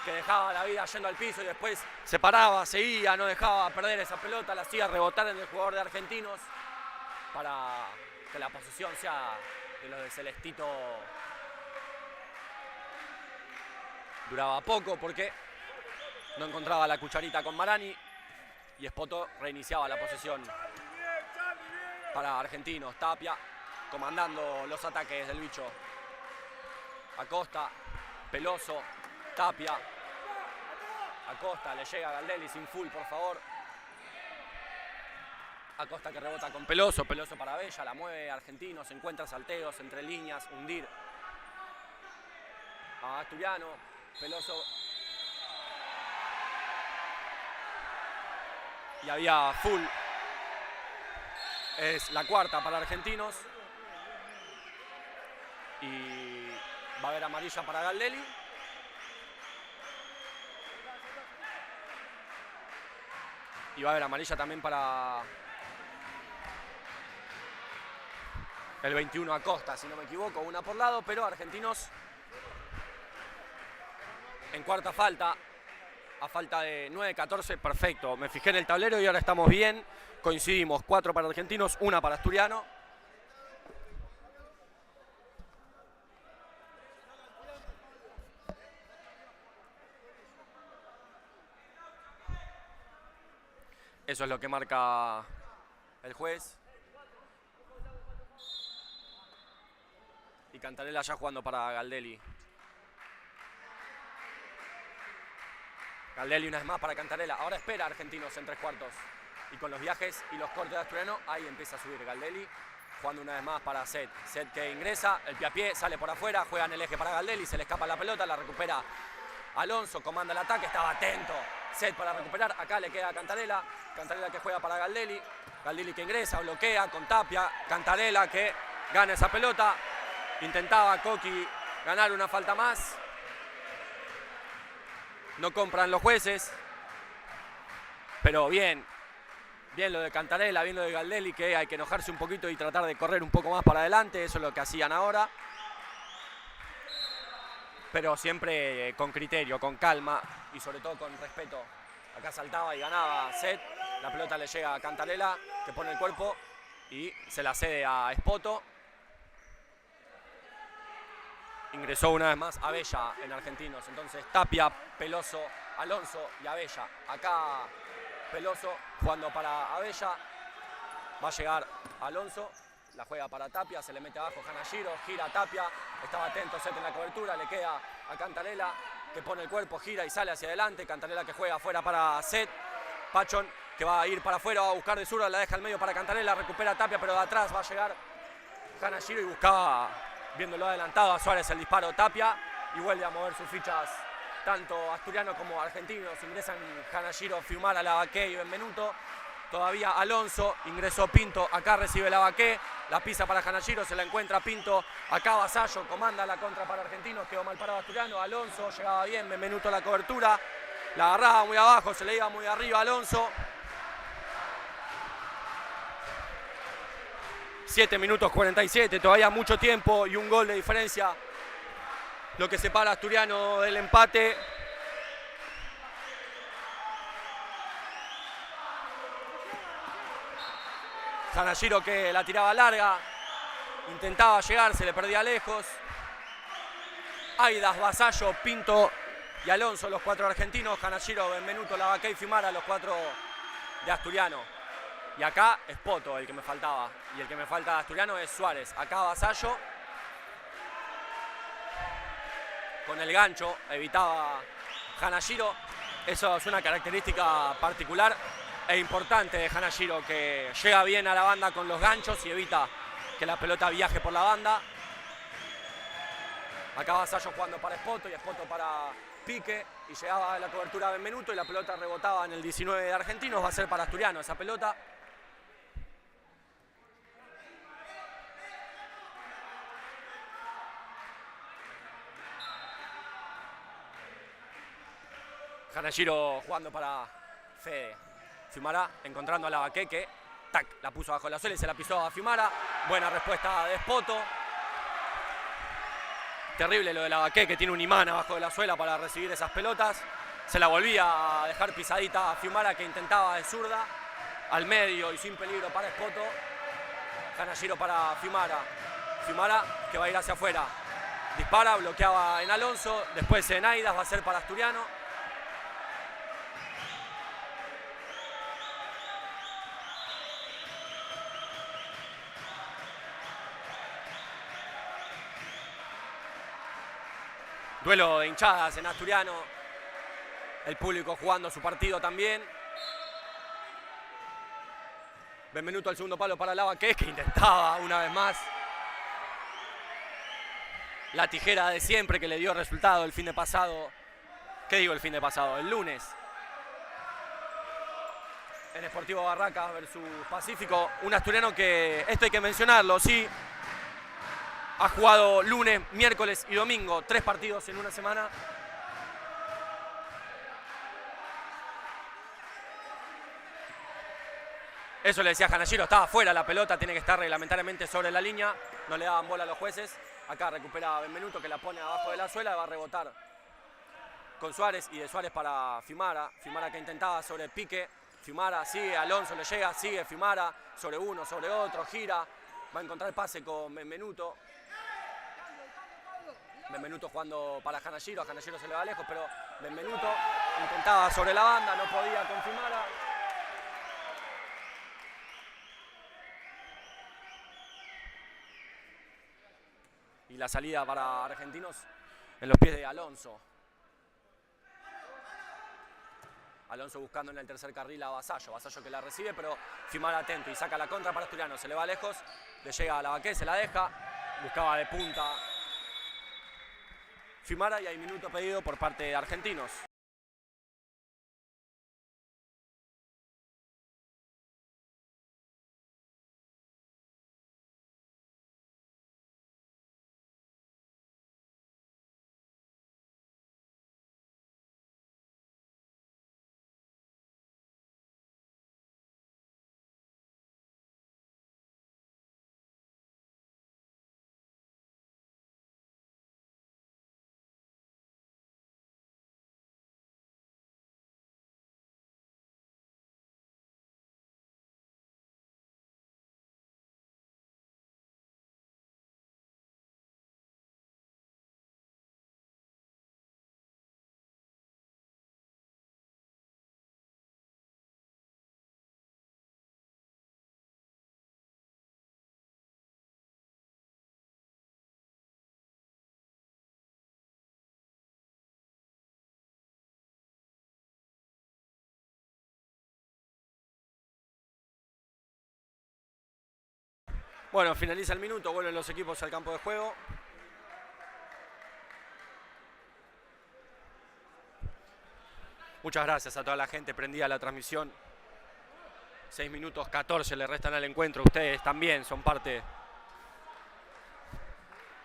que dejaba la vida yendo al piso y después se paraba, seguía, no dejaba perder esa pelota, la hacía rebotar en el jugador de Argentinos para que la posesión sea de los de Celestito. Duraba poco porque no encontraba la cucharita con Marani y Espoto reiniciaba la posesión para Argentinos. Tapia comandando los ataques del bicho. Acosta, Peloso, Tapia. Acosta, le llega a Galdelli sin full, por favor. Acosta que rebota con Peloso, Peloso para Abella, la mueve Argentinos, encuentra salteos entre líneas, hundir a Asturiano, Peloso. Y había full. Es la cuarta para Argentinos. Y va a haber amarilla para Galdelli. Y va a haber amarilla también para el 21 Acosta, si no me equivoco, una por lado, pero Argentinos en cuarta falta, a falta de 9-14, perfecto. Me fijé en el tablero y ahora estamos bien, coincidimos, 4 para Argentinos, 1 para Asturiano. Eso es lo que marca el juez. Y Cantarella ya jugando para Galdelli. Galdelli una vez más para Cantarella. Ahora espera a Argentinos en 3/4. Y con los viajes y los cortes de Asturiano, ahí empieza a subir Galdelli. Jugando una vez más para Set. Set que ingresa, el pie a pie, sale por afuera, juega en el eje para Galdelli, se le escapa la pelota, la recupera Alonso, comanda el ataque, estaba atento. Set para recuperar, acá le queda a Cantarella. Cantarella que juega para Galdelli. Galdelli que ingresa, bloquea con Tapia. Cantarella que gana esa pelota. Intentaba Coqui ganar una falta más. No compran los jueces. Pero bien. Bien lo de Cantarella, bien lo de Galdelli, que hay que enojarse un poquito y tratar de correr un poco más para adelante. Eso es lo que hacían ahora. Pero siempre con criterio, con calma y sobre todo con respeto. Acá saltaba y ganaba Set. La pelota le llega a Cantarella, que pone el cuerpo y se la cede a Espoto. Ingresó una vez más Abella en Argentinos. Entonces Tapia, Peloso, Alonso y Abella. Acá Peloso jugando para Abella. Va a llegar Alonso. La juega para Tapia, se le mete abajo Hanashiro, gira Tapia, estaba atento Set en la cobertura, le queda a Cantarella que pone el cuerpo, gira y sale hacia adelante, Cantarella que juega afuera para Set, Pachón que va a ir para afuera, va a buscar de zurda, la deja al medio para Cantarella, recupera Tapia, pero de atrás va a llegar Hanashiro y buscaba, viéndolo adelantado a Suárez el disparo Tapia y vuelve a mover sus fichas tanto Asturiano como Argentinos, ingresan Hanashiro, Fiumara, Lavaque y Benvenuto. Todavía Alonso, ingresó Pinto, acá recibe Lavaque, la pisa para Hanashiro, se la encuentra Pinto, acá Vasallo, comanda la contra para Argentinos, quedó mal parado Asturiano, Alonso llegaba bien, Benvenuto la cobertura, la agarraba muy abajo, se le iba muy arriba Alonso. 7 minutos 47, todavía mucho tiempo y un gol de diferencia, lo que separa a Asturiano del empate. Hanashiro que la tiraba larga, intentaba llegar, se le perdía lejos. Aidas, Vasallo, Pinto y Alonso, los 4 argentinos. Hanashiro, Benvenuto, Lavaqué y Fimara, los 4 de Asturiano. Y acá es Poto el que me faltaba. Y el que me falta de Asturiano es Suárez. Acá Vasallo. Con el gancho evitaba Hanashiro. Eso es una característica particular e importante de Hanashiro, que llega bien a la banda con los ganchos y evita que la pelota viaje por la banda. Acá Vasallo jugando para Espoto y Espoto para Pique, y llegaba a la cobertura a Benvenuto y la pelota rebotaba en el 19 de Argentinos. Va a ser para Asturiano esa pelota. Hanashiro jugando para Fede. Fimara encontrando a Lavaqué, que tac, la puso bajo la suela y se la pisó a Fimara. Buena respuesta de Espoto. Terrible lo de Lavaqué, que tiene un imán abajo de la suela para recibir esas pelotas. Se la volvía a dejar pisadita a Fimara, que intentaba de zurda. Al medio y sin peligro para Espoto. Hanashiro para Fimara. Fimara que va a ir hacia afuera. Dispara, bloqueaba en Alonso. Después en Aidas, va a ser para Asturiano. Duelo de hinchadas en Asturiano. El público jugando su partido también. Benvenuto al segundo palo para Lavaqué, que intentaba una vez más la tijera de siempre, que le dio resultado el fin de pasado. ¿Qué digo el fin de pasado? El lunes. En Sportivo Barracas versus Pacífico. Un asturiano que, esto hay que mencionarlo, sí. Ha jugado lunes, miércoles y domingo, 3 partidos en una semana. Eso le decía Hanashiro, estaba fuera la pelota, tiene que estar reglamentariamente sobre la línea. No le daban bola a los jueces. Acá recupera Benvenuto, que la pone abajo de la suela y va a rebotar con Suárez, y de Suárez para Fimara. Fimara que intentaba sobre Pique. Fimara sigue, Alonso le llega, sigue Fimara sobre uno, sobre otro, gira. Va a encontrar el pase con Benvenuto. Benvenuto jugando para Hanashiro. A Hanashiro se le va lejos, pero Benvenuto intentaba sobre la banda, no podía con Fimara. Y la salida para Argentinos en los pies de Alonso. Alonso buscando en el tercer carril a Vasallo. Vasallo que la recibe, pero Fimara atento y saca la contra para Asturiano. Se le va lejos, le llega a Lavaqué, se la deja. Buscaba de punta Fimara y hay minuto pedido por parte de Argentinos. Bueno, finaliza el minuto, vuelven los equipos al campo de juego. Muchas gracias a toda la gente prendida a la transmisión. 6 minutos 14 le restan al encuentro. Ustedes también son parte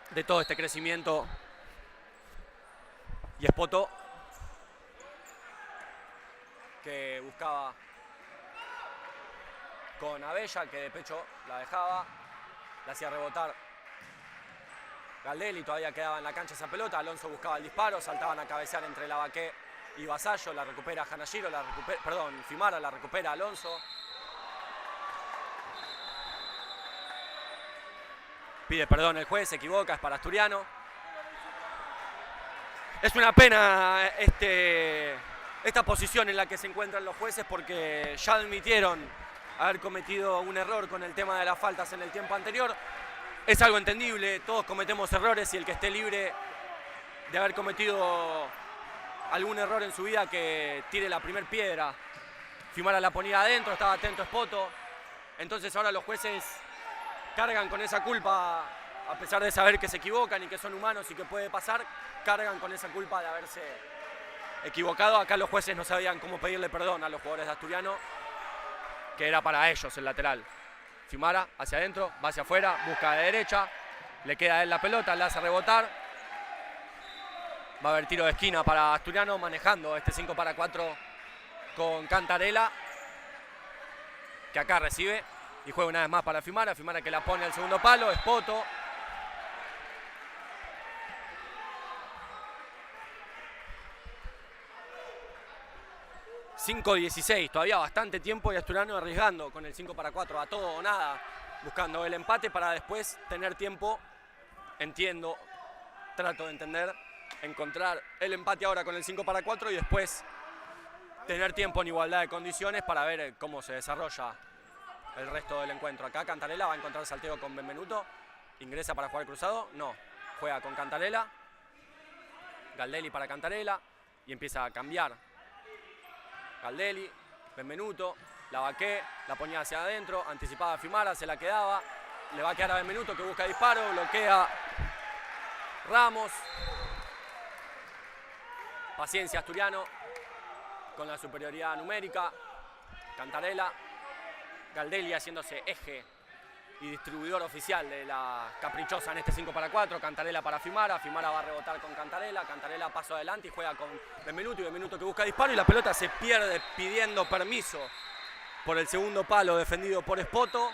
de todo este crecimiento. Y Espoto, que buscaba con Abella, que de pecho la dejaba. La hacía rebotar Galdelli, todavía quedaba en la cancha esa pelota. Alonso buscaba el disparo, saltaban a cabecear entre Lavaqué y Vasallo. La recupera Hanashiro, Fimara, la recupera Alonso. Pide perdón el juez, se equivoca, es para Asturiano. Es una pena esta posición en la que se encuentran los jueces porque ya admitieron haber cometido un error con el tema de las faltas en el tiempo anterior. Es algo entendible, todos cometemos errores y el que esté libre de haber cometido algún error en su vida que tire la primer piedra. Fiumara la ponía adentro, estaba atento Espoto. Entonces ahora los jueces cargan con esa culpa, a pesar de saber que se equivocan y que son humanos y que puede pasar, cargan con esa culpa de haberse equivocado. Acá los jueces no sabían cómo pedirle perdón a los jugadores de Asturiano, que era para ellos el lateral. Fiumara hacia adentro, va hacia afuera, busca de derecha, le queda a él la pelota, la hace rebotar. Va a haber tiro de esquina para Asturiano, manejando este 5 para 4 con Cantarella, que acá recibe y juega una vez más para Fiumara. Fiumara que la pone al segundo palo, Espoto. ...5-16, todavía bastante tiempo y Asturiano arriesgando con el 5 para 4, a todo o nada, buscando el empate para después tener tiempo, entiendo, trato de entender, encontrar el empate ahora con el 5 para 4 y después tener tiempo en igualdad de condiciones para ver cómo se desarrolla el resto del encuentro. Acá Cantarella va a encontrar salteo con Benvenuto, ingresa para jugar cruzado, no, juega con Cantarella, Galdelli para Cantarella y empieza a cambiar. Galdelli, Benvenuto, la vaqué, la ponía hacia adentro, anticipaba a Fiumara, se la quedaba, le va a quedar a Benvenuto que busca disparo, bloquea Ramos. Paciencia Asturiano con la superioridad numérica. Cantarella, Galdelli haciéndose eje y distribuidor oficial de la caprichosa en este 5 para 4. Cantarella para Fiumara, Fiumara va a rebotar con Cantarella, Cantarella paso adelante y juega con Benvenuto y Benvenuto que busca disparo y la pelota se pierde pidiendo permiso por el segundo palo defendido por Espoto.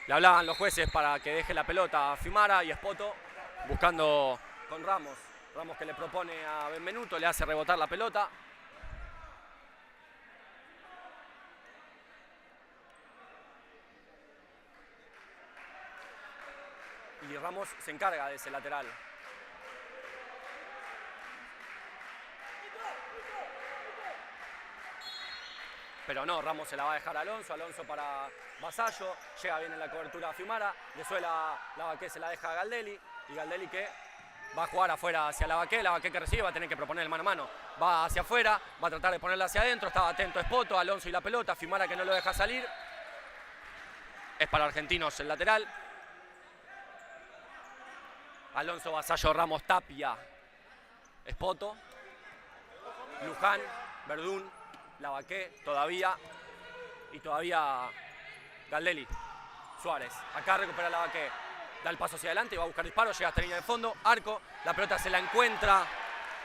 Le hablaban los jueces para que deje la pelota a Fiumara y Espoto buscando con Ramos. Ramos que le propone a Benvenuto, le hace rebotar la pelota. Y Ramos se encarga de ese lateral. Pero no, Ramos se la va a dejar a Alonso, Alonso para Vasallo, llega bien en la cobertura a Fiumara, le suela la vaqué, se la deja a Galdelli, y Galdelli que va a jugar afuera hacia la vaqué que recibe va a tener que proponer el mano a mano, va hacia afuera, va a tratar de ponerla hacia adentro, estaba atento Espoto, Alonso y la pelota, Fiumara que no lo deja salir, es para Argentinos el lateral, Alonso, Vasallo, Ramos, Tapia, Espoto, Luján, Verdún, Lavaqué todavía y todavía Galdelli, Suárez, acá recupera Lavaqué, da el paso hacia adelante, va a buscar disparo, llega hasta la línea de fondo, arco, la pelota se la encuentra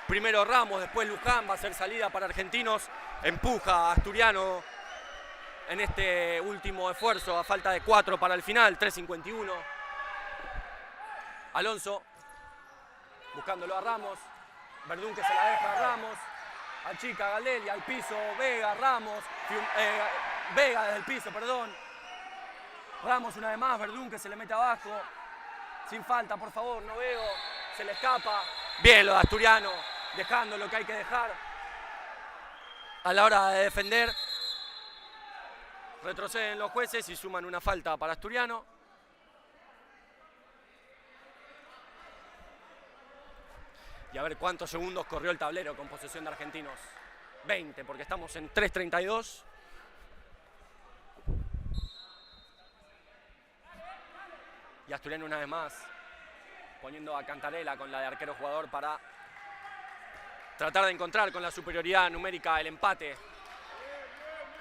primero Ramos, después Luján, va a ser salida para Argentinos, empuja a Asturiano en este último esfuerzo a falta de 4 para el final, 3:51. Alonso buscándolo a Ramos, Verdún que se la deja a Ramos, achica Galdelli, al piso, Vega, Ramos, Vega desde el piso, perdón. Ramos una vez más, Verdún que se le mete abajo, sin falta, por favor, no veo, se le escapa. Bien lo de Asturiano, dejando lo que hay que dejar a la hora de defender. Retroceden los jueces y suman una falta para Asturiano. Y a ver cuántos segundos corrió el tablero con posesión de Argentinos. 20, porque estamos en 3:32. Y Asturiano una vez más poniendo a Cantarella con la de arquero jugador para tratar de encontrar con la superioridad numérica el empate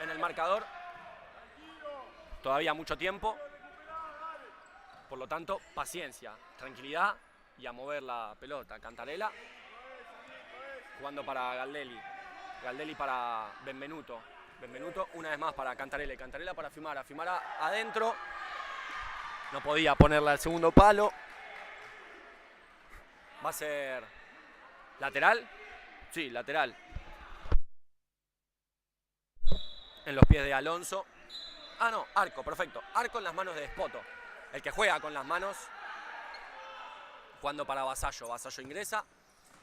en el marcador. Todavía mucho tiempo. Por lo tanto, paciencia, tranquilidad y a mover la pelota. Cantarella jugando para Galdelli. Galdelli para Benvenuto. Benvenuto una vez más para Cantarella. Cantarella para Fiumara. Fiumara adentro. No podía ponerla al segundo palo. Va a ser lateral. Sí, lateral. En los pies de Alonso. Ah, no, arco, perfecto. Arco en las manos de Espoto. El que juega con las manos, jugando para Vasallo. Vasallo ingresa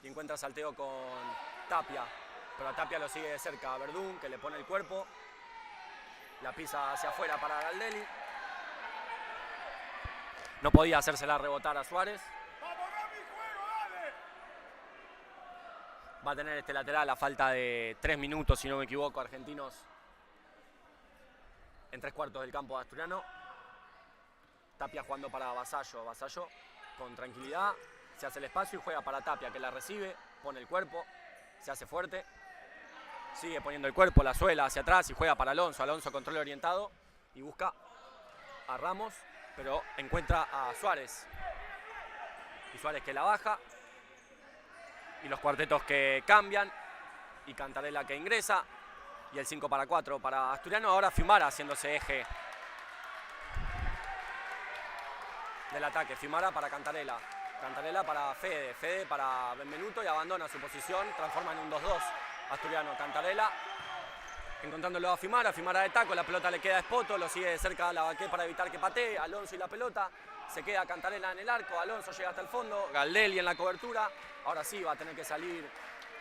y encuentra salteo con Tapia. Pero a Tapia lo sigue de cerca Verdún, que le pone el cuerpo. La pisa hacia afuera para Galdelli. No podía hacérsela rebotar a Suárez. Va a tener este lateral a falta de 3 minutos, si no me equivoco, Argentinos en 3/4 del campo de Asturiano. Tapia jugando para Vasallo. Vasallo con tranquilidad se hace el espacio y juega para Tapia, que la recibe, pone el cuerpo, se hace fuerte, sigue poniendo el cuerpo, la suela hacia atrás y juega para Alonso. Alonso control orientado y busca a Ramos, pero encuentra a Suárez. Y Suárez que la baja. Y los cuartetos que cambian. Y Cantarella que ingresa. Y el 5-4 para Asturiano. Ahora Fiumara haciéndose eje del ataque. Fiumara para Cantarella. Cantarella para Fede. Fede para Benvenuto y abandona su posición. Transforma en un 2-2. Asturiano, Cantarella. Encontrándolo a Fiumara. Fiumara de taco. La pelota le queda a Espoto. Lo sigue de cerca Lavaqué para evitar que patee. Alonso y la pelota. Se queda Cantarella en el arco. Alonso llega hasta el fondo. Galdelli en la cobertura. Ahora sí va a tener que salir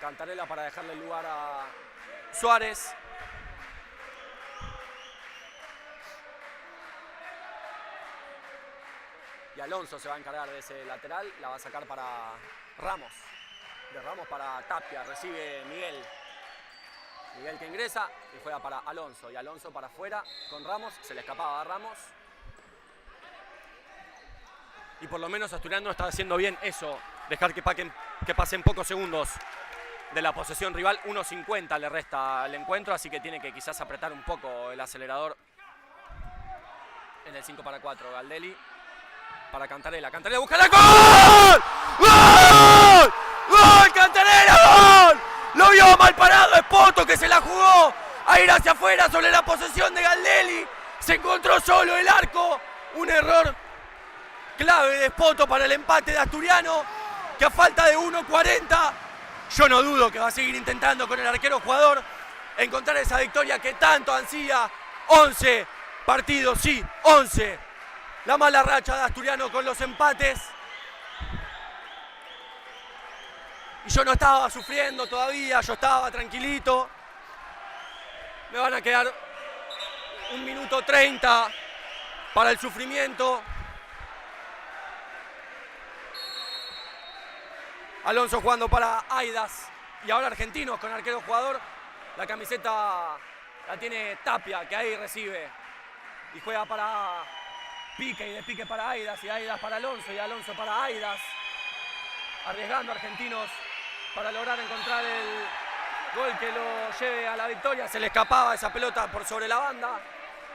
Cantarella para dejarle el lugar a Suárez. Y Alonso se va a encargar de ese lateral. La va a sacar para Ramos. De Ramos para Tapia. Recibe Miguel. Miguel que ingresa y juega para Alonso. Y Alonso para afuera con Ramos. Se le escapaba a Ramos. Y por lo menos Asturiano está haciendo bien eso. Dejar que pasen pocos segundos de la posesión rival. 1.50 le resta al encuentro, así que tiene que quizás apretar un poco el acelerador en el 5-4. Galdelli para Cantarella. Cantarella busca la ¡gol! ¡Gol! ¡Gol! ¡Cantarella! ¡Gol! Lo vio mal parado Espoto, que se la jugó a ir hacia afuera sobre la posesión de Galdelli. Se encontró solo el arco. Un error clave de Espoto para el empate de Asturiano, que a falta de 1.40, yo no dudo que va a seguir intentando con el arquero jugador encontrar esa victoria que tanto ansía. 11 partidos, sí, 11. La mala racha de Asturiano con los empates. Y yo no estaba sufriendo todavía, yo estaba tranquilito. Me van a quedar 1 minuto 30 para el sufrimiento. Alonso jugando para Aidas y ahora Argentinos con arquero jugador. La camiseta la tiene Tapia, que ahí recibe y juega para Pique, y de Pique para Aidas y Aidas para Alonso y Alonso para Aidas. Arriesgando Argentinos para lograr encontrar el gol que lo lleve a la victoria. Se le escapaba esa pelota por sobre la banda.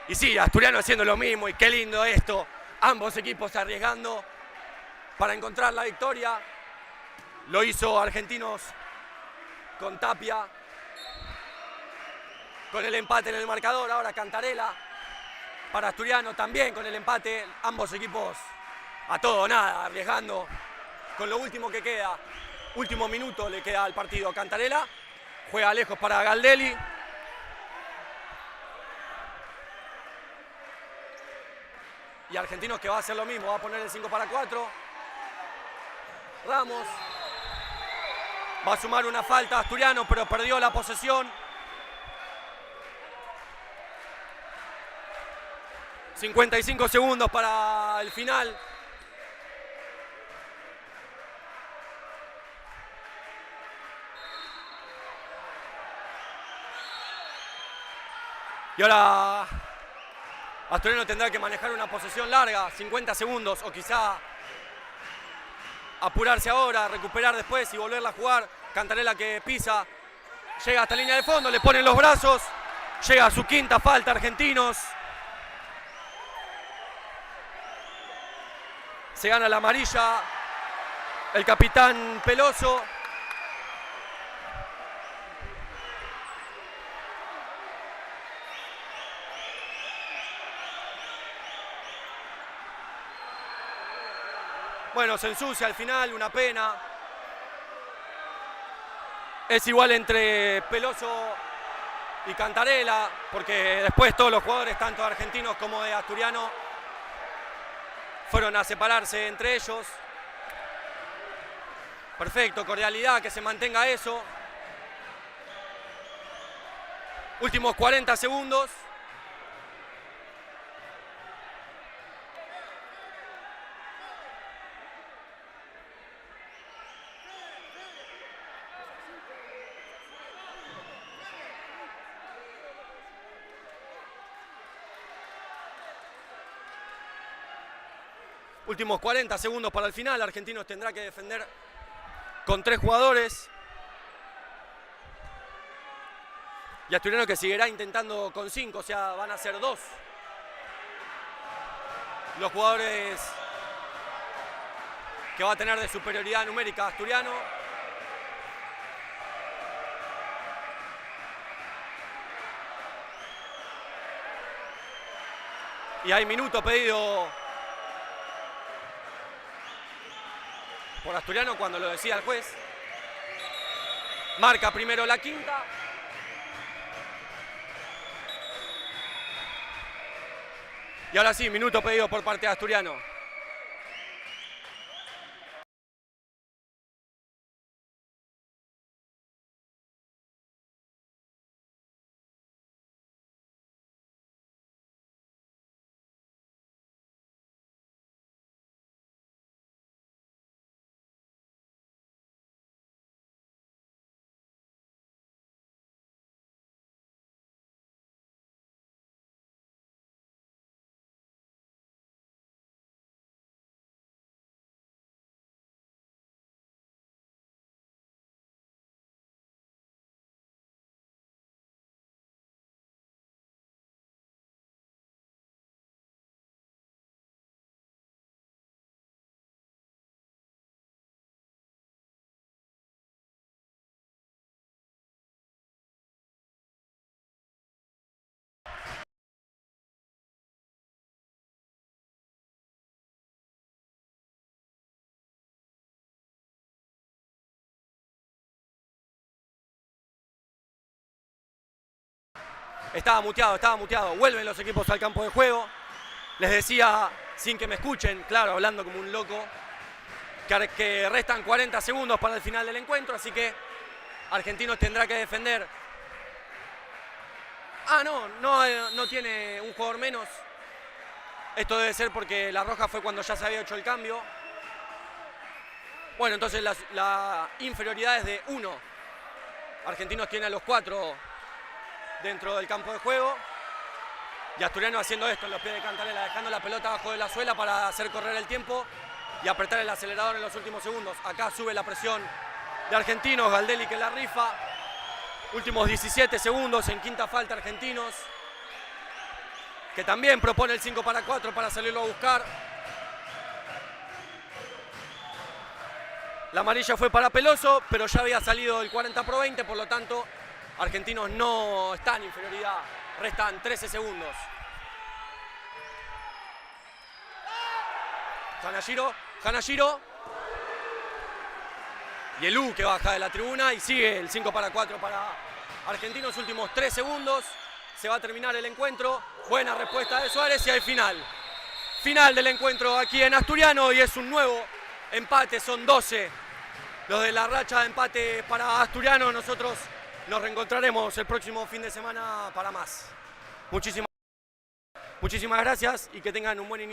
Y sí, Asturiano haciendo lo mismo y qué lindo esto. Ambos equipos arriesgando para encontrar la victoria. Lo hizo Argentinos con Tapia, con el empate en el marcador. Ahora Cantarella para Asturiano también con el empate. Ambos equipos a todo o nada, arriesgando con lo último que queda. Último minuto le queda al partido a Cantarella. Juega lejos para Galdelli. Y Argentinos que va a hacer lo mismo, va a poner el 5-4. Ramos. Va a sumar una falta a Asturiano, pero perdió la posesión. 55 segundos para el final. Y ahora Asturiano tendrá que manejar una posesión larga, 50 segundos, o quizá apurarse ahora, recuperar después y volverla a jugar. Cantarella que pisa, llega hasta la línea de fondo, le ponen los brazos, llega a su quinta falta Argentinos. Se gana la amarilla el capitán Peloso. Bueno, se ensucia al final, una pena. es igual entre Peloso y Cantarella, porque después todos los jugadores, tanto argentinos como de Asturiano, fueron a separarse entre ellos. Perfecto, cordialidad, que se mantenga eso. Últimos 40 segundos. Últimos 40 segundos para el final. Argentinos tendrá que defender con 3 jugadores. Y Asturiano que seguirá intentando con 5, o sea, van a ser 2. Los jugadores que va a tener de superioridad numérica Asturiano. Y hay minuto pedido por Asturiano cuando lo decía el juez. Marca primero la quinta. Y ahora sí, minuto pedido por parte de Asturiano. Estaba muteado. Vuelven los equipos al campo de juego. Les decía, sin que me escuchen, claro, hablando como un loco, que restan 40 segundos para el final del encuentro, así que Argentinos tendrá que defender. No tiene un jugador menos. Esto debe ser porque la roja fue cuando ya se había hecho el cambio. Bueno, entonces la inferioridad es de 1. Argentinos tiene a los 4 dentro del campo de juego. Y Asturiano haciendo esto en los pies de Cantarella, dejando la pelota abajo de la suela para hacer correr el tiempo y apretar el acelerador en los últimos segundos. Acá sube la presión de Argentinos, Galdelli que la rifa. Últimos 17 segundos en quinta falta Argentinos, que también propone el 5-4 para salirlo a buscar. La amarilla fue para Peloso, pero ya había salido el 40/20, por lo tanto Argentinos no está en inferioridad. Restan 13 segundos. Hanashiro. Y el U que baja de la tribuna y sigue el 5-4 para Argentinos. Últimos 3 segundos. Se va a terminar el encuentro. Buena respuesta de Suárez y hay final. Final del encuentro aquí en Asturiano y es un nuevo empate. Son 12 los de la racha de empate para Asturiano. Nosotros nos reencontraremos el próximo fin de semana para más. Muchísimas gracias y que tengan un buen inicio.